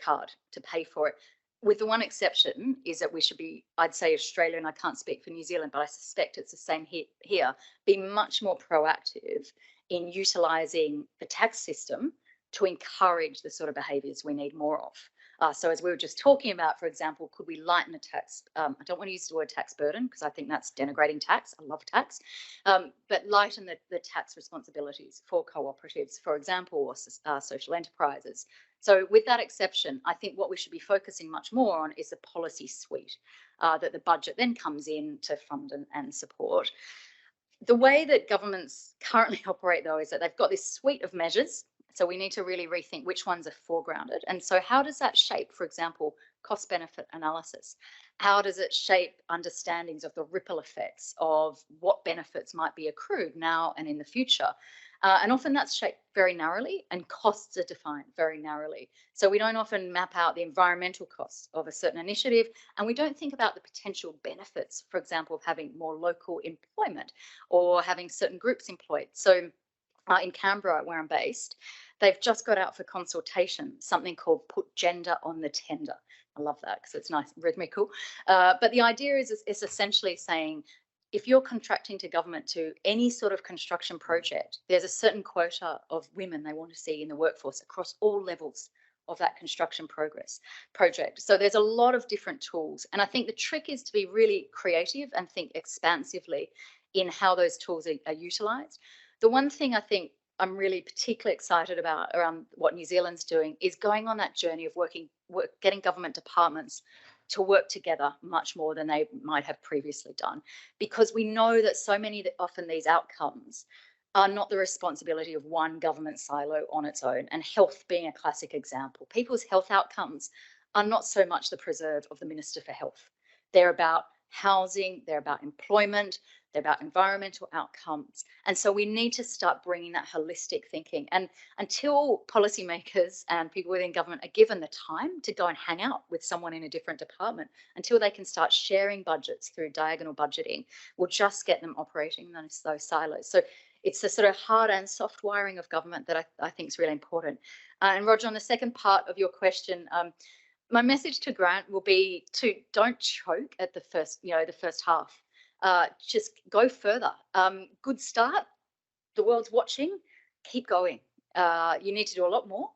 card to pay for it. With the one exception is that we should be, I'd say Australia, and I can't speak for New Zealand, but I suspect it's the same here, be much more proactive in utilising the tax system to encourage the sort of behaviours we need more of. So as we were just talking about, for example, could we lighten the tax? I don't want to use the word tax burden because I think that's denigrating tax. I love tax. But lighten the tax responsibilities for cooperatives, for example, or social enterprises. So with that exception, I think what we should be focusing much more on is the policy suite that the budget then comes in to fund and support. The way that governments currently operate, though, is that they've got this suite of measures. So we need to really rethink which ones are foregrounded. And so how does that shape, for example, cost-benefit analysis? How does it shape understandings of the ripple effects of what benefits might be accrued now and in the future? And often that's shaped very narrowly, and costs are defined very narrowly. So we don't often map out the environmental costs of a certain initiative, and we don't think about the potential benefits, for example, of having more local employment or having certain groups employed. So in Canberra, where I'm based, they've just got out for consultation something called Put Gender on the Tender. I love that because it's nice, rhythmical. But the idea is essentially saying, if you're contracting to government to any sort of construction project, there's a certain quota of women they want to see in the workforce across all levels of that construction project. So there's a lot of different tools. And I think the trick is to be really creative and think expansively in how those tools are utilised. The one thing I think I'm really particularly excited about around what New Zealand's doing is going on that journey of getting government departments to work together much more than they might have previously done, because we know that often these outcomes are not the responsibility of one government silo on its own, and health being a classic example. People's health outcomes are not so much the preserve of the Minister for Health. They're about housing, they're about employment, they're about environmental outcomes. And so we need to start bringing that holistic thinking. And until policymakers and people within government are given the time to go and hang out with someone in a different department, until they can start sharing budgets through diagonal budgeting, we'll just get them operating in those silos. So it's the sort of hard and soft wiring of government that I think is really important. And Roger, on the second part of your question, my message to Grant will be to don't choke at the first half. Just go further. Good start. The world's watching. Keep going. You need to do a lot more.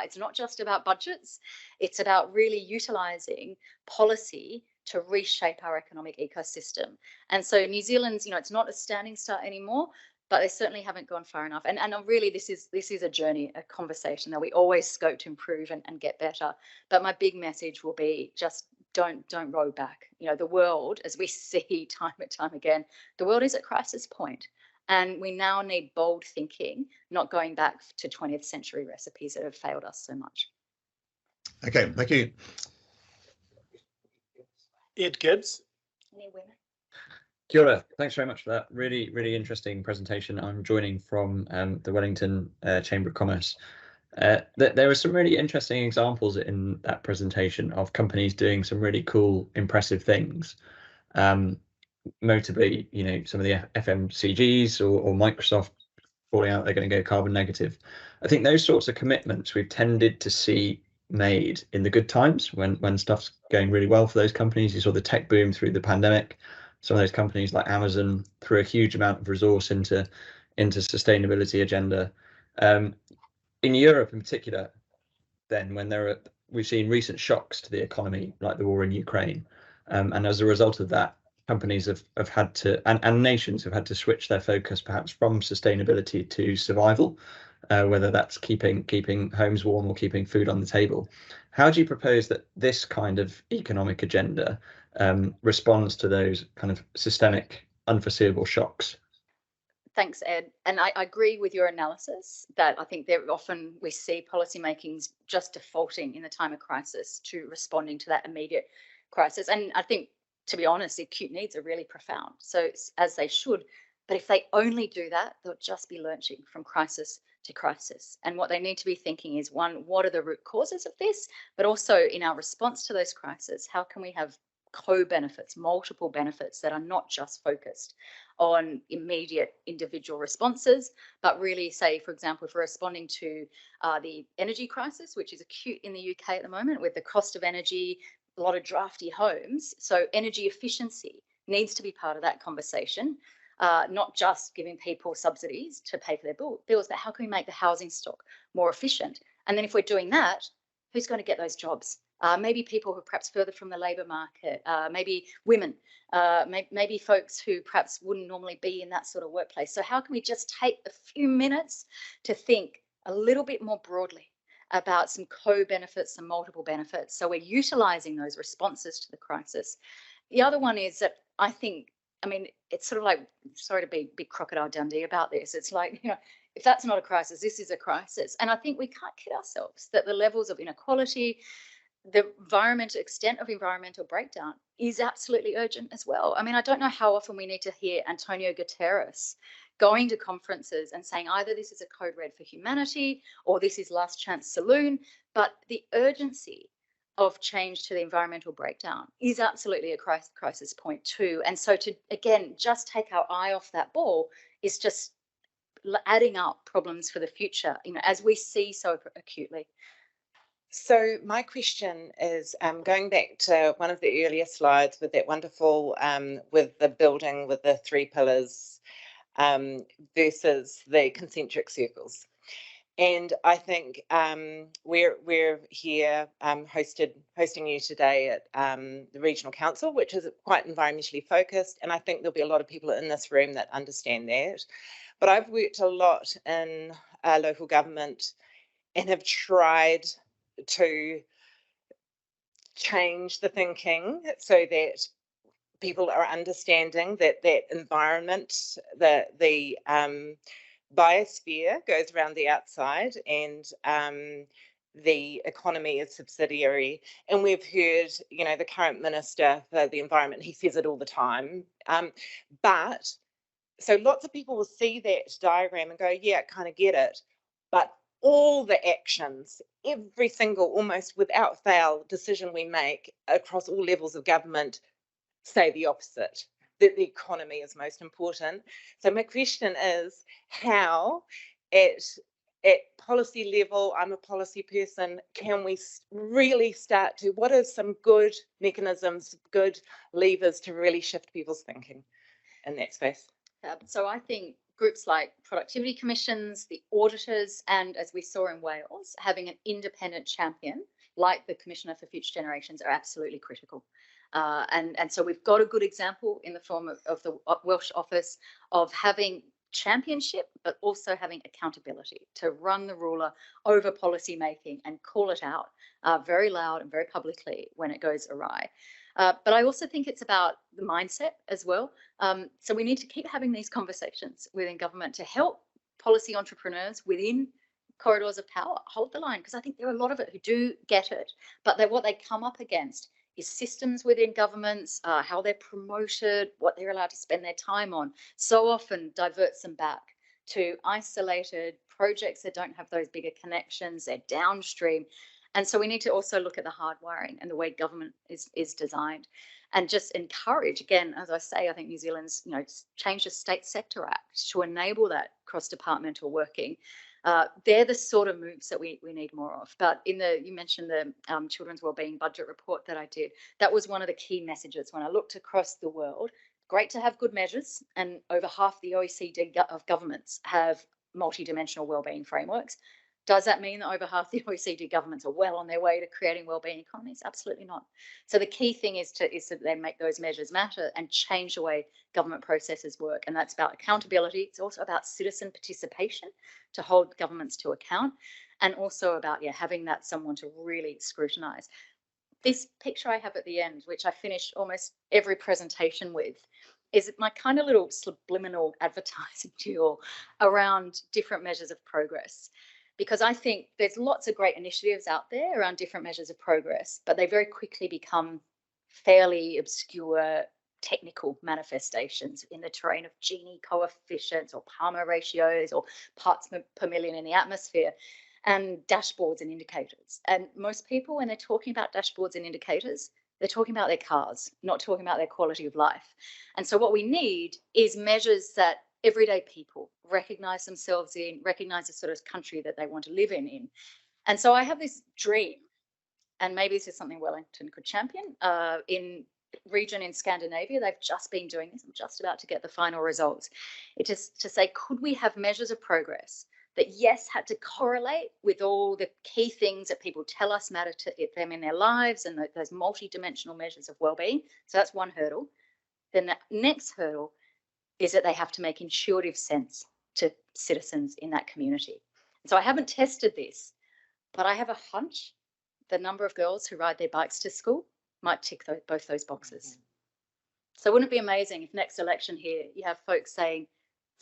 It's not just about budgets. It's about really utilising policy to reshape our economic ecosystem. And so New Zealand's, it's not a standing start anymore, but they certainly haven't gone far enough. And really, this is a journey, a conversation that we always scope to improve and get better. But my big message will be just don't row back. The world, as we see time and time again, the world is at crisis point. And we now need bold thinking, not going back to 20th century recipes that have failed us so much. Okay, thank you. Ed Gibbs. Any women? Kia ora. Thanks very much for that. Really, really interesting presentation. I'm joining from the Wellington Chamber of Commerce. There were some really interesting examples in that presentation of companies doing some really cool, impressive things. notably, some of the FMCGs or Microsoft falling out, they're going to go carbon negative. I think those sorts of commitments we've tended to see made in the good times when stuff's going really well for those companies. You saw the tech boom through the pandemic. Some of those companies like Amazon threw a huge amount of resource into sustainability agenda. In Europe in particular, then when we've seen recent shocks to the economy, like the war in Ukraine, and as a result of that, companies have had to, and nations have had to switch their focus perhaps from sustainability to survival, whether that's keeping homes warm or keeping food on the table. How do you propose that this kind of economic agenda responds to those kind of systemic, unforeseeable shocks? Thanks, Ed. And I agree with your analysis that I think that often we see policymakings just defaulting in the time of crisis to responding to that immediate crisis. And I think, to be honest, the acute needs are really profound. So as they should, but if they only do that, they'll just be lurching from crisis to crisis. And what they need to be thinking is, one, what are the root causes of this? But also in our response to those crises, how can we have co-benefits, multiple benefits that are not just focused on immediate individual responses, but really, say, for example, if we're responding to the energy crisis, which is acute in the UK at the moment with the cost of energy, a lot of drafty homes. So energy efficiency needs to be part of that conversation, not just giving people subsidies to pay for their bills, but how can we make the housing stock more efficient? And then if we're doing that, who's going to get those jobs? Maybe people who are perhaps further from the labour market, maybe women, maybe folks who perhaps wouldn't normally be in that sort of workplace. So how can we just take a few minutes to think a little bit more broadly about some co-benefits, some multiple benefits, so we're utilising those responses to the crisis? The other one is that I think, it's sort of like, sorry to be big Crocodile Dundee about this, it's like, if that's not a crisis, this is a crisis. And I think we can't kid ourselves that the levels of inequality, the extent of environmental breakdown is absolutely urgent as well. I don't know how often we need to hear Antonio Guterres going to conferences and saying either this is a code red for humanity or this is last chance saloon, but the urgency of change to the environmental breakdown is absolutely a crisis point too. And so to, again, just take our eye off that ball is just adding up problems for the future, as we see so acutely. So my question is going back to one of the earlier slides with that wonderful, with the building with the 3 pillars versus the concentric circles. And I think we're here hosting you today at the Regional Council, which is quite environmentally focused. And I think there'll be a lot of people in this room that understand that. But I've worked a lot in local government and have tried to change the thinking so that people are understanding that environment, the biosphere goes around the outside and the economy is subsidiary. And we've heard, the current Minister for the Environment, he says it all the time. But so lots of people will see that diagram and go, yeah, I kind of get it. But all the actions, every single, almost without fail, decision we make across all levels of government say the opposite, that the economy is most important. So my question is, how at policy level, I'm a policy person, can we really start to, what are some good mechanisms, good levers to really shift people's thinking in that space? So I think groups like productivity commissions, the auditors, and as we saw in Wales, having an independent champion like the Commissioner for Future Generations are absolutely critical. And so we've got a good example in the form of the Welsh Office of having championship, but also having accountability to run the ruler over policy making and call it out very loud and very publicly when it goes awry. But I also think it's about the mindset as well. So we need to keep having these conversations within government to help policy entrepreneurs within corridors of power hold the line, because I think there are a lot of it who do get it, but what they come up against is systems within governments, how they're promoted, what they're allowed to spend their time on, so often diverts them back to isolated projects that don't have those bigger connections, they're downstream. And so we need to also look at the hardwiring and the way government is designed. and just encourage, again, as I say, I think New Zealand's, changed the State Sector Act to enable that cross-departmental working. They're the sort of moves that we need more of. But you mentioned the Children's Wellbeing Budget report that I did. That was one of the key messages when I looked across the world. Great to have good measures, and over half the OECD of governments have multidimensional wellbeing frameworks. Does that mean that over half the OECD governments are well on their way to creating wellbeing economies? Absolutely not. So the key thing is to then make those measures matter and change the way government processes work. And that's about accountability. It's also about citizen participation to hold governments to account, and also about having that someone to really scrutinise. This picture I have at the end, which I finish almost every presentation with, is my kind of little subliminal advertising to you all around different measures of progress. Because I think there's lots of great initiatives out there around different measures of progress, but they very quickly become fairly obscure technical manifestations in the terrain of Gini coefficients or Palmer ratios or parts per million in the atmosphere, and dashboards and indicators. And most people, when they're talking about dashboards and indicators, they're talking about their cars, not talking about their quality of life. And so what we need is measures that everyday people recognise themselves in, recognise the sort of country that they want to live in. And so I have this dream, and maybe this is something Wellington could champion. In region in Scandinavia, they've just been doing this. I'm just about to get the final results. It is to say, could we have measures of progress that, yes, had to correlate with all the key things that people tell us matter to them in their lives, and those multidimensional measures of well-being. So that's one hurdle. Then the next hurdle is that they have to make intuitive sense to citizens in that community. And so I haven't tested this, but I have a hunch the number of girls who ride their bikes to school might tick both those boxes. So wouldn't it be amazing if next election here you have folks saying,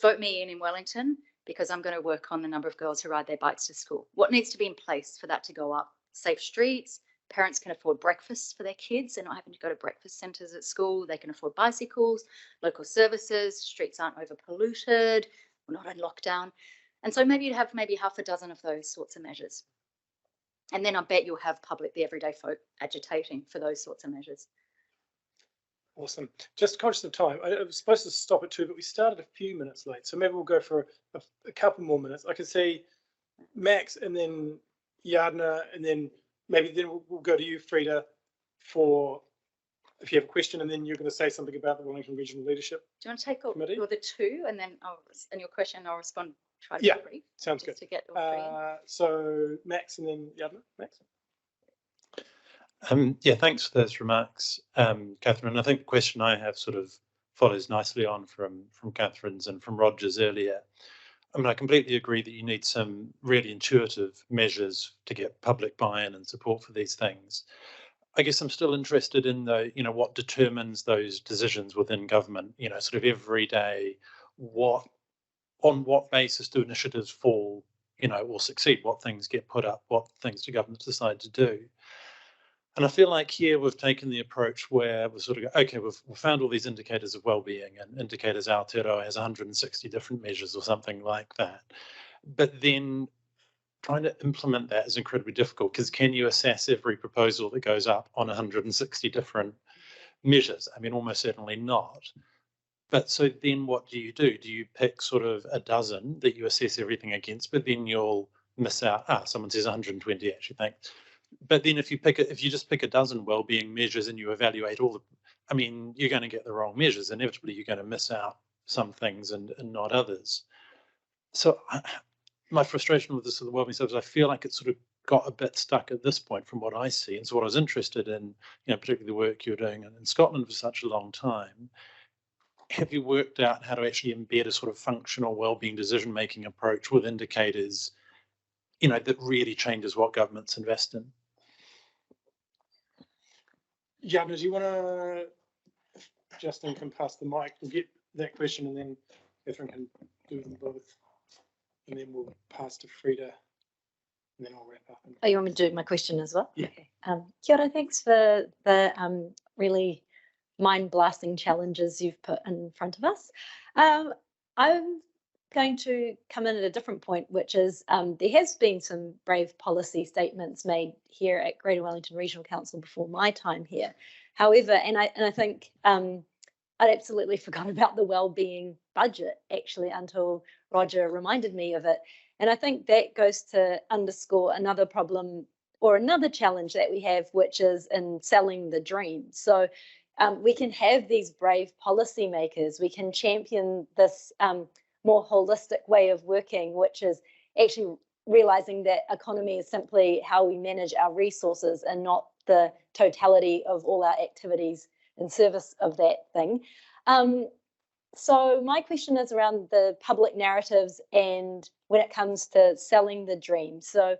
vote me in Wellington because I'm going to work on the number of girls who ride their bikes to school. What needs to be in place for that to go up? Safe streets, parents can afford breakfasts for their kids. They're not having to go to breakfast centres at school. They can afford bicycles, local services, streets aren't overpolluted, we're not in lockdown. And so maybe you'd have half a dozen of those sorts of measures. And then I bet you'll have the everyday folk agitating for those sorts of measures. Awesome. Just conscious of time. I was supposed to stop at 2, but we started a few minutes late. So maybe we'll go for a couple more minutes. I can see Max and then Yardna, and then maybe we'll go to you, Frida, for if you have a question, and then you're going to say something about the Wellington Regional Leadership. Do you want to take all the two, and then and your question, I'll respond. Try to be brief. Sounds good. To get all three. So Max and then Yardna. Max. Thanks for those remarks, Katherine. I think the question I have sort of follows nicely on from Katherine's and from Roger's earlier. I mean, I completely agree that you need some really intuitive measures to get public buy-in and support for these things. I guess I'm still interested in what determines those decisions within government, sort of every day, on what basis do initiatives fall, or succeed, what things get put up, what things do governments decide to do. And I feel like here we've taken the approach where we're sort of go, okay, we've found all these indicators of well-being, and indicators Aotearoa has 160 different measures or something like that. But then trying to implement that is incredibly difficult, because can you assess every proposal that goes up on 160 different measures? I mean, almost certainly not. But so then what do? Do you pick sort of a dozen that you assess everything against, but then you'll miss out? Someone says 120, actually, thanks. But then if you just pick a dozen well-being measures and you evaluate all you're going to get the wrong measures. Inevitably, you're going to miss out some things and not others. So my frustration with this of the wellbeing service, I feel like it's sort of got a bit stuck at this point from what I see. And so what I was interested in, particularly the work you're doing in Scotland for such a long time, have you worked out how to actually embed a sort of functional wellbeing decision-making approach with indicators, that really changes what governments invest in? Yardna, do you want to, Justin can pass the mic, we'll get that question, and then Katherine can do them both, and then we'll pass to Frida, and then I'll wrap up. Oh, you want me to do my question as well? Yeah. Okay. Kia ora, thanks for the really mind-blasting challenges you've put in front of us. I'm going to come in at a different point, which is there has been some brave policy statements made here at Greater Wellington Regional Council before my time here, However, and I think I'd absolutely forgot about the wellbeing budget actually until Roger reminded me of it. And I think that goes to underscore another problem or another challenge that we have, which is in selling the dream. So we can have these brave policymakers, we can champion this more holistic way of working, which is actually realizing that economy is simply how we manage our resources and not the totality of all our activities in service of that thing. So my question is around the public narratives and when it comes to selling the dream. So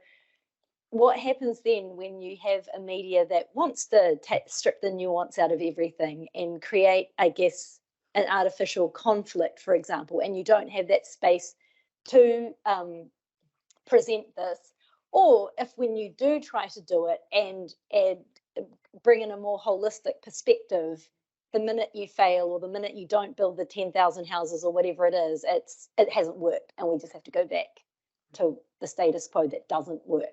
what happens then when you have a media that wants to strip the nuance out of everything and create, I guess, an artificial conflict, for example, and you don't have that space to present this? Or if when you do try to do it and bring in a more holistic perspective, the minute you fail or the minute you don't build the 10,000 houses or whatever it is, it hasn't worked and we just have to go back to the status quo that doesn't work.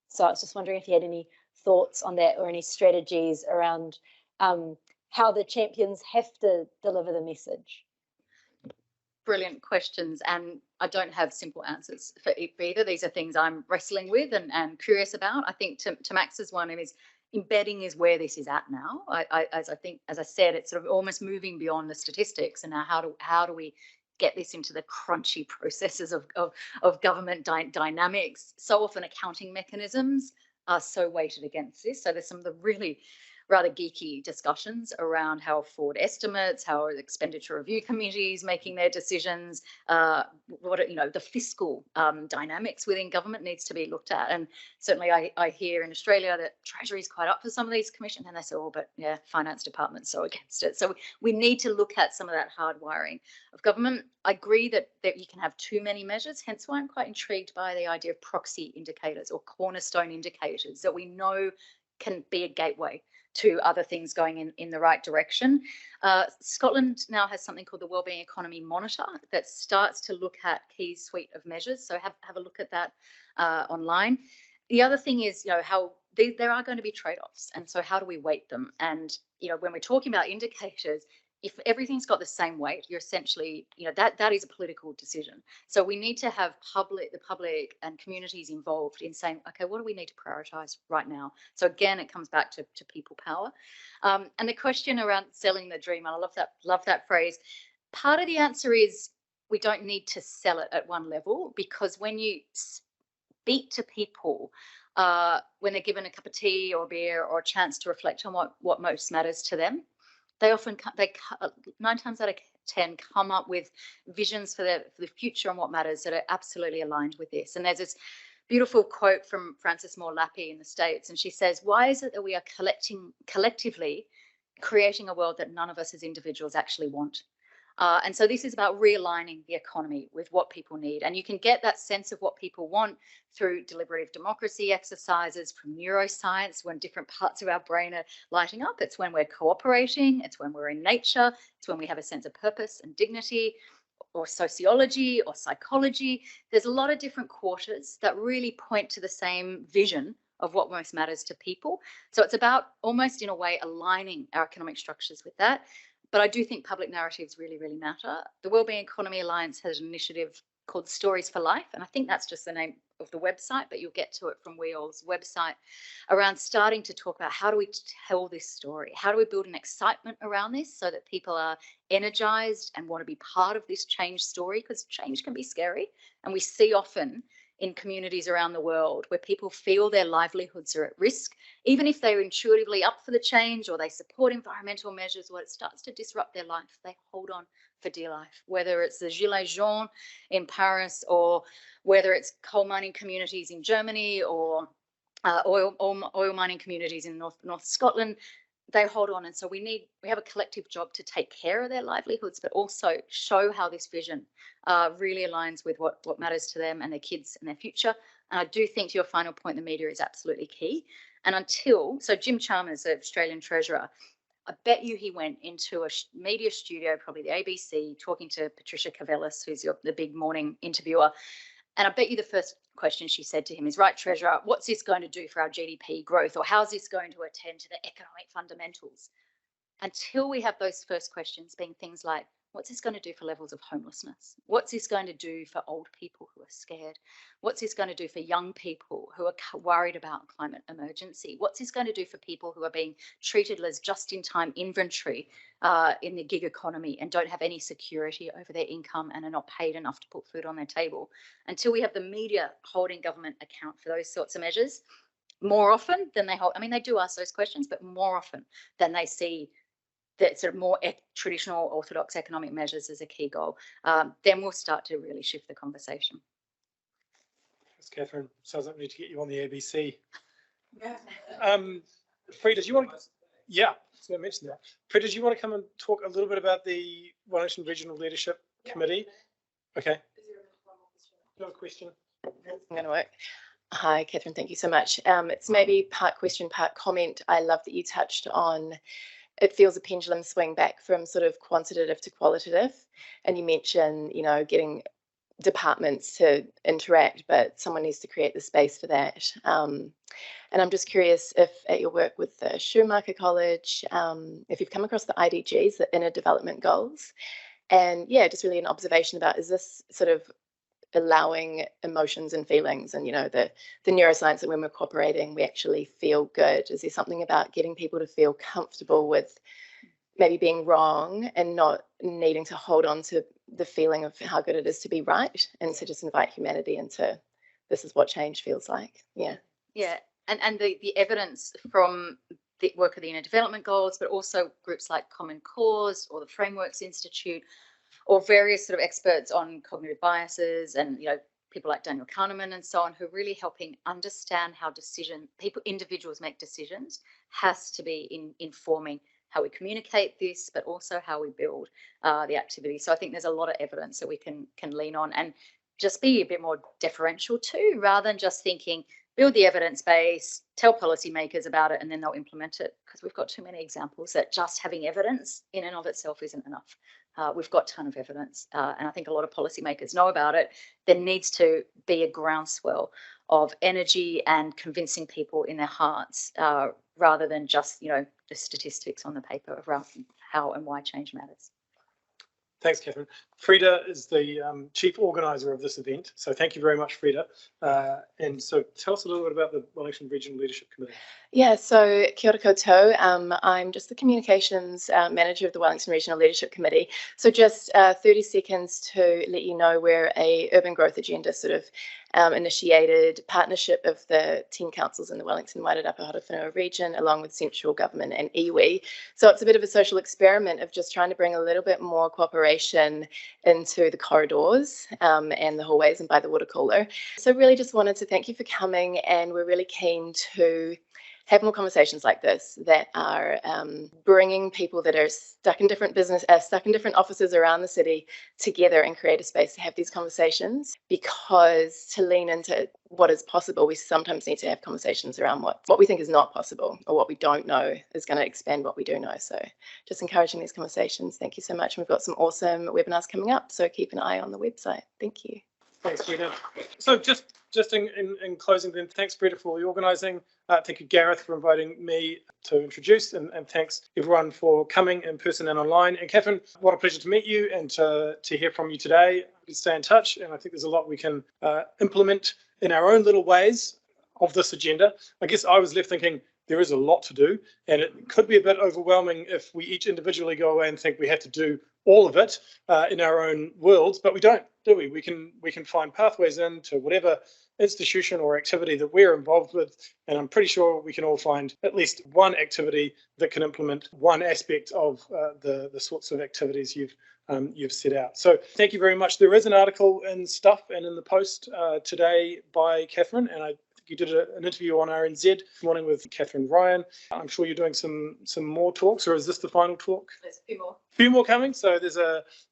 So I was just wondering if you had any thoughts on that or any strategies around how the champions have to deliver the message. Brilliant questions, and I don't have simple answers for either. These are things I'm wrestling with and curious about. I think to Max's one is embedding is where this is at now. As I said, it's sort of almost moving beyond the statistics, and now how do we get this into the crunchy processes of government dynamics? So often accounting mechanisms are so weighted against this. So there's some of the really rather geeky discussions around how forward estimates, how expenditure review committees making their decisions, the fiscal dynamics within government needs to be looked at. And certainly I hear in Australia that Treasury is quite up for some of these commissions, and they say, oh, but yeah, finance department's so against it. So we need to look at some of that hardwiring of government. I agree that you can have too many measures, hence why I'm quite intrigued by the idea of proxy indicators or cornerstone indicators that we know can be a gateway to other things going in the right direction. Scotland now has something called the Wellbeing Economy Monitor that starts to look at key suite of measures. So have a look at that online. The other thing is, how there are going to be trade-offs, and so how do we weight them? And when we're talking about indicators, if everything's got the same weight, you're essentially, that is a political decision. So we need to have the public and communities involved in saying, okay, what do we need to prioritise right now? So again, it comes back to people power. And the question around selling the dream, and I love that phrase. Part of the answer is we don't need to sell it at one level, because when you speak to people, when they're given a cup of tea or beer or a chance to reflect on what most matters to them, they often 9 times out of 10 come up with visions for the future and what matters that are absolutely aligned with this. And there's this beautiful quote from Frances Moore Lappy in the States, and she says, why is it that we are collectively creating a world that none of us as individuals actually want? And so this is about realigning the economy with what people need. And you can get that sense of what people want through deliberative democracy exercises, from neuroscience, when different parts of our brain are lighting up. It's when we're cooperating, it's when we're in nature, it's when we have a sense of purpose and dignity, or sociology or psychology. There's a lot of different quarters that really point to the same vision of what most matters to people. So it's about almost in a way aligning our economic structures with that. But I do think public narratives really, really matter. The Wellbeing Economy Alliance has an initiative called Stories for Life, and I think that's just the name of the website, but you'll get to it from WEAll's website, around starting to talk about how do we tell this story? How do we build an excitement around this so that people are energized and want to be part of this change story? Because change can be scary, and we see often in communities around the world where people feel their livelihoods are at risk, even if they're intuitively up for the change or they support environmental measures, when it starts to disrupt their life, they hold on for dear life, whether it's the Gilets jaunes in Paris or whether it's coal mining communities in Germany or oil mining communities in North Scotland. They hold on, and so we have a collective job to take care of their livelihoods, but also show how this vision really aligns with what matters to them and their kids and their future. And I do think, to your final point, the media is absolutely key. And so Jim Chalmers, the Australian Treasurer, I bet you he went into a media studio, probably the ABC, talking to Patricia Cavellis, who's the big morning interviewer. And I bet you the first question she said to him is, right, Treasurer, what's this going to do for our GDP growth? Or how's this going to attend to the economic fundamentals until we have those first questions being things like, what's this going to do for levels of homelessness? What's this going to do for old people who are scared? What's this going to do for young people who are worried about climate emergency? What's this going to do for people who are being treated as just-in-time inventory in the gig economy and don't have any security over their income and are not paid enough to put food on their table? Until we have the media holding government account for those sorts of measures, more often than they hold, I mean, they do ask those questions, but more often than they see that sort of more traditional orthodox economic measures as a key goal, then we'll start to really shift the conversation. Thanks, Katherine. Sounds like we need to get you on the ABC. Frida, do you want to? Yeah, I was going to mention that. Frida, do you want to come and talk a little bit about the Wellington Regional Leadership Committee? Okay. Do you have a question? It's going to work. Hi, Katherine. Thank you so much. It's maybe part question, part comment. I love that you touched on it feels a pendulum swing back from sort of quantitative to qualitative. And you mentioned, you know, getting departments to interact, but someone needs to create the space for that. And I'm just curious if at your work with the Schumacher College, if you've come across the IDGs, the Inner Development Goals, and yeah, just really an observation about, is this sort of allowing emotions and feelings and, you know, the neuroscience that when we're cooperating, we actually feel good? Is there something about getting people to feel comfortable with maybe being wrong and not needing to hold on to the feeling of how good it is to be right, and to just invite humanity into this is what change feels like? Yeah. Yeah, and the evidence from the work of the Inner Development Goals, but also groups like Common Cause or the Frameworks Institute, or various sort of experts on cognitive biases, and, you know, people like Daniel Kahneman and so on, who are really helping understand how individuals make decisions, has to be in informing how we communicate this, but also how we build the activity. So I think there's a lot of evidence that we can lean on and just be a bit more deferential too, rather than just thinking, build the evidence base, tell policymakers about it, and then they'll implement it. Because we've got too many examples that just having evidence in and of itself isn't enough. We've got a ton of evidence, and I think a lot of policymakers know about it. There needs to be a groundswell of energy and convincing people in their hearts, rather than just, you know, the statistics on the paper around how and why change matters. Thanks, Katherine. Frida is the chief organiser of this event, so thank you very much, Frida. And so tell us a little bit about the Wellington Regional Leadership Committee. Yeah, so kia ora koutou. I'm just the communications manager of the Wellington Regional Leadership Committee. So just 30 seconds to let you know we're a urban growth agenda sort of initiated partnership of the 10 councils in the Wellington Wairarapa Horowhenua region, along with central government and iwi. So it's a bit of a social experiment of just trying to bring a little bit more cooperation into the corridors and the hallways and by the water cooler. So really just wanted to thank you for coming, and we're really keen to have more conversations like this that are bringing people that are stuck in different offices around the city together and create a space to have these conversations. Because to lean into what is possible, we sometimes need to have conversations around what we think is not possible, or what we don't know is going to expand what we do know. So just encouraging these conversations. Thank you so much. And we've got some awesome webinars coming up, so keep an eye on the website. Thank you. Thanks, Frida. So just in closing then, thanks, Frida, for the organising. Thank you, Gareth, for inviting me to introduce, and thanks everyone for coming in person and online. And Katherine, what a pleasure to meet you and to hear from you today. Let's stay in touch, and I think there's a lot we can implement in our own little ways of this agenda. I guess I was left thinking there is a lot to do, and it could be a bit overwhelming if we each individually go away and think we have to do all of it in our own worlds, but we don't, do we? We can find pathways into whatever institution or activity that we're involved with, and I'm pretty sure we can all find at least one activity that can implement one aspect of the sorts of activities you've set out. So thank you very much. There is an article in Stuff and in the Post today by Katherine, and I you did an interview on RNZ this morning with Katherine Ryan. I'm sure you're doing some more talks, or is this the final talk? There's a few more. Few more coming, so there's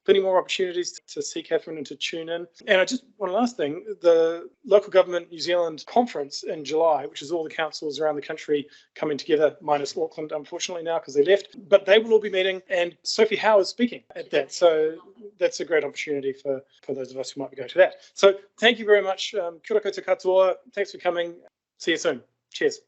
plenty more opportunities to see Katherine and to tune in. And I just, one last thing, the Local Government New Zealand conference in July, which is all the councils around the country coming together, minus Auckland, unfortunately now because they left, but they will all be meeting, and Sophie Howe is speaking at that. So that's a great opportunity for those of us who might be going to that. So thank you very much. Kia ora koutou katoa. Thanks for coming. See you soon. Cheers.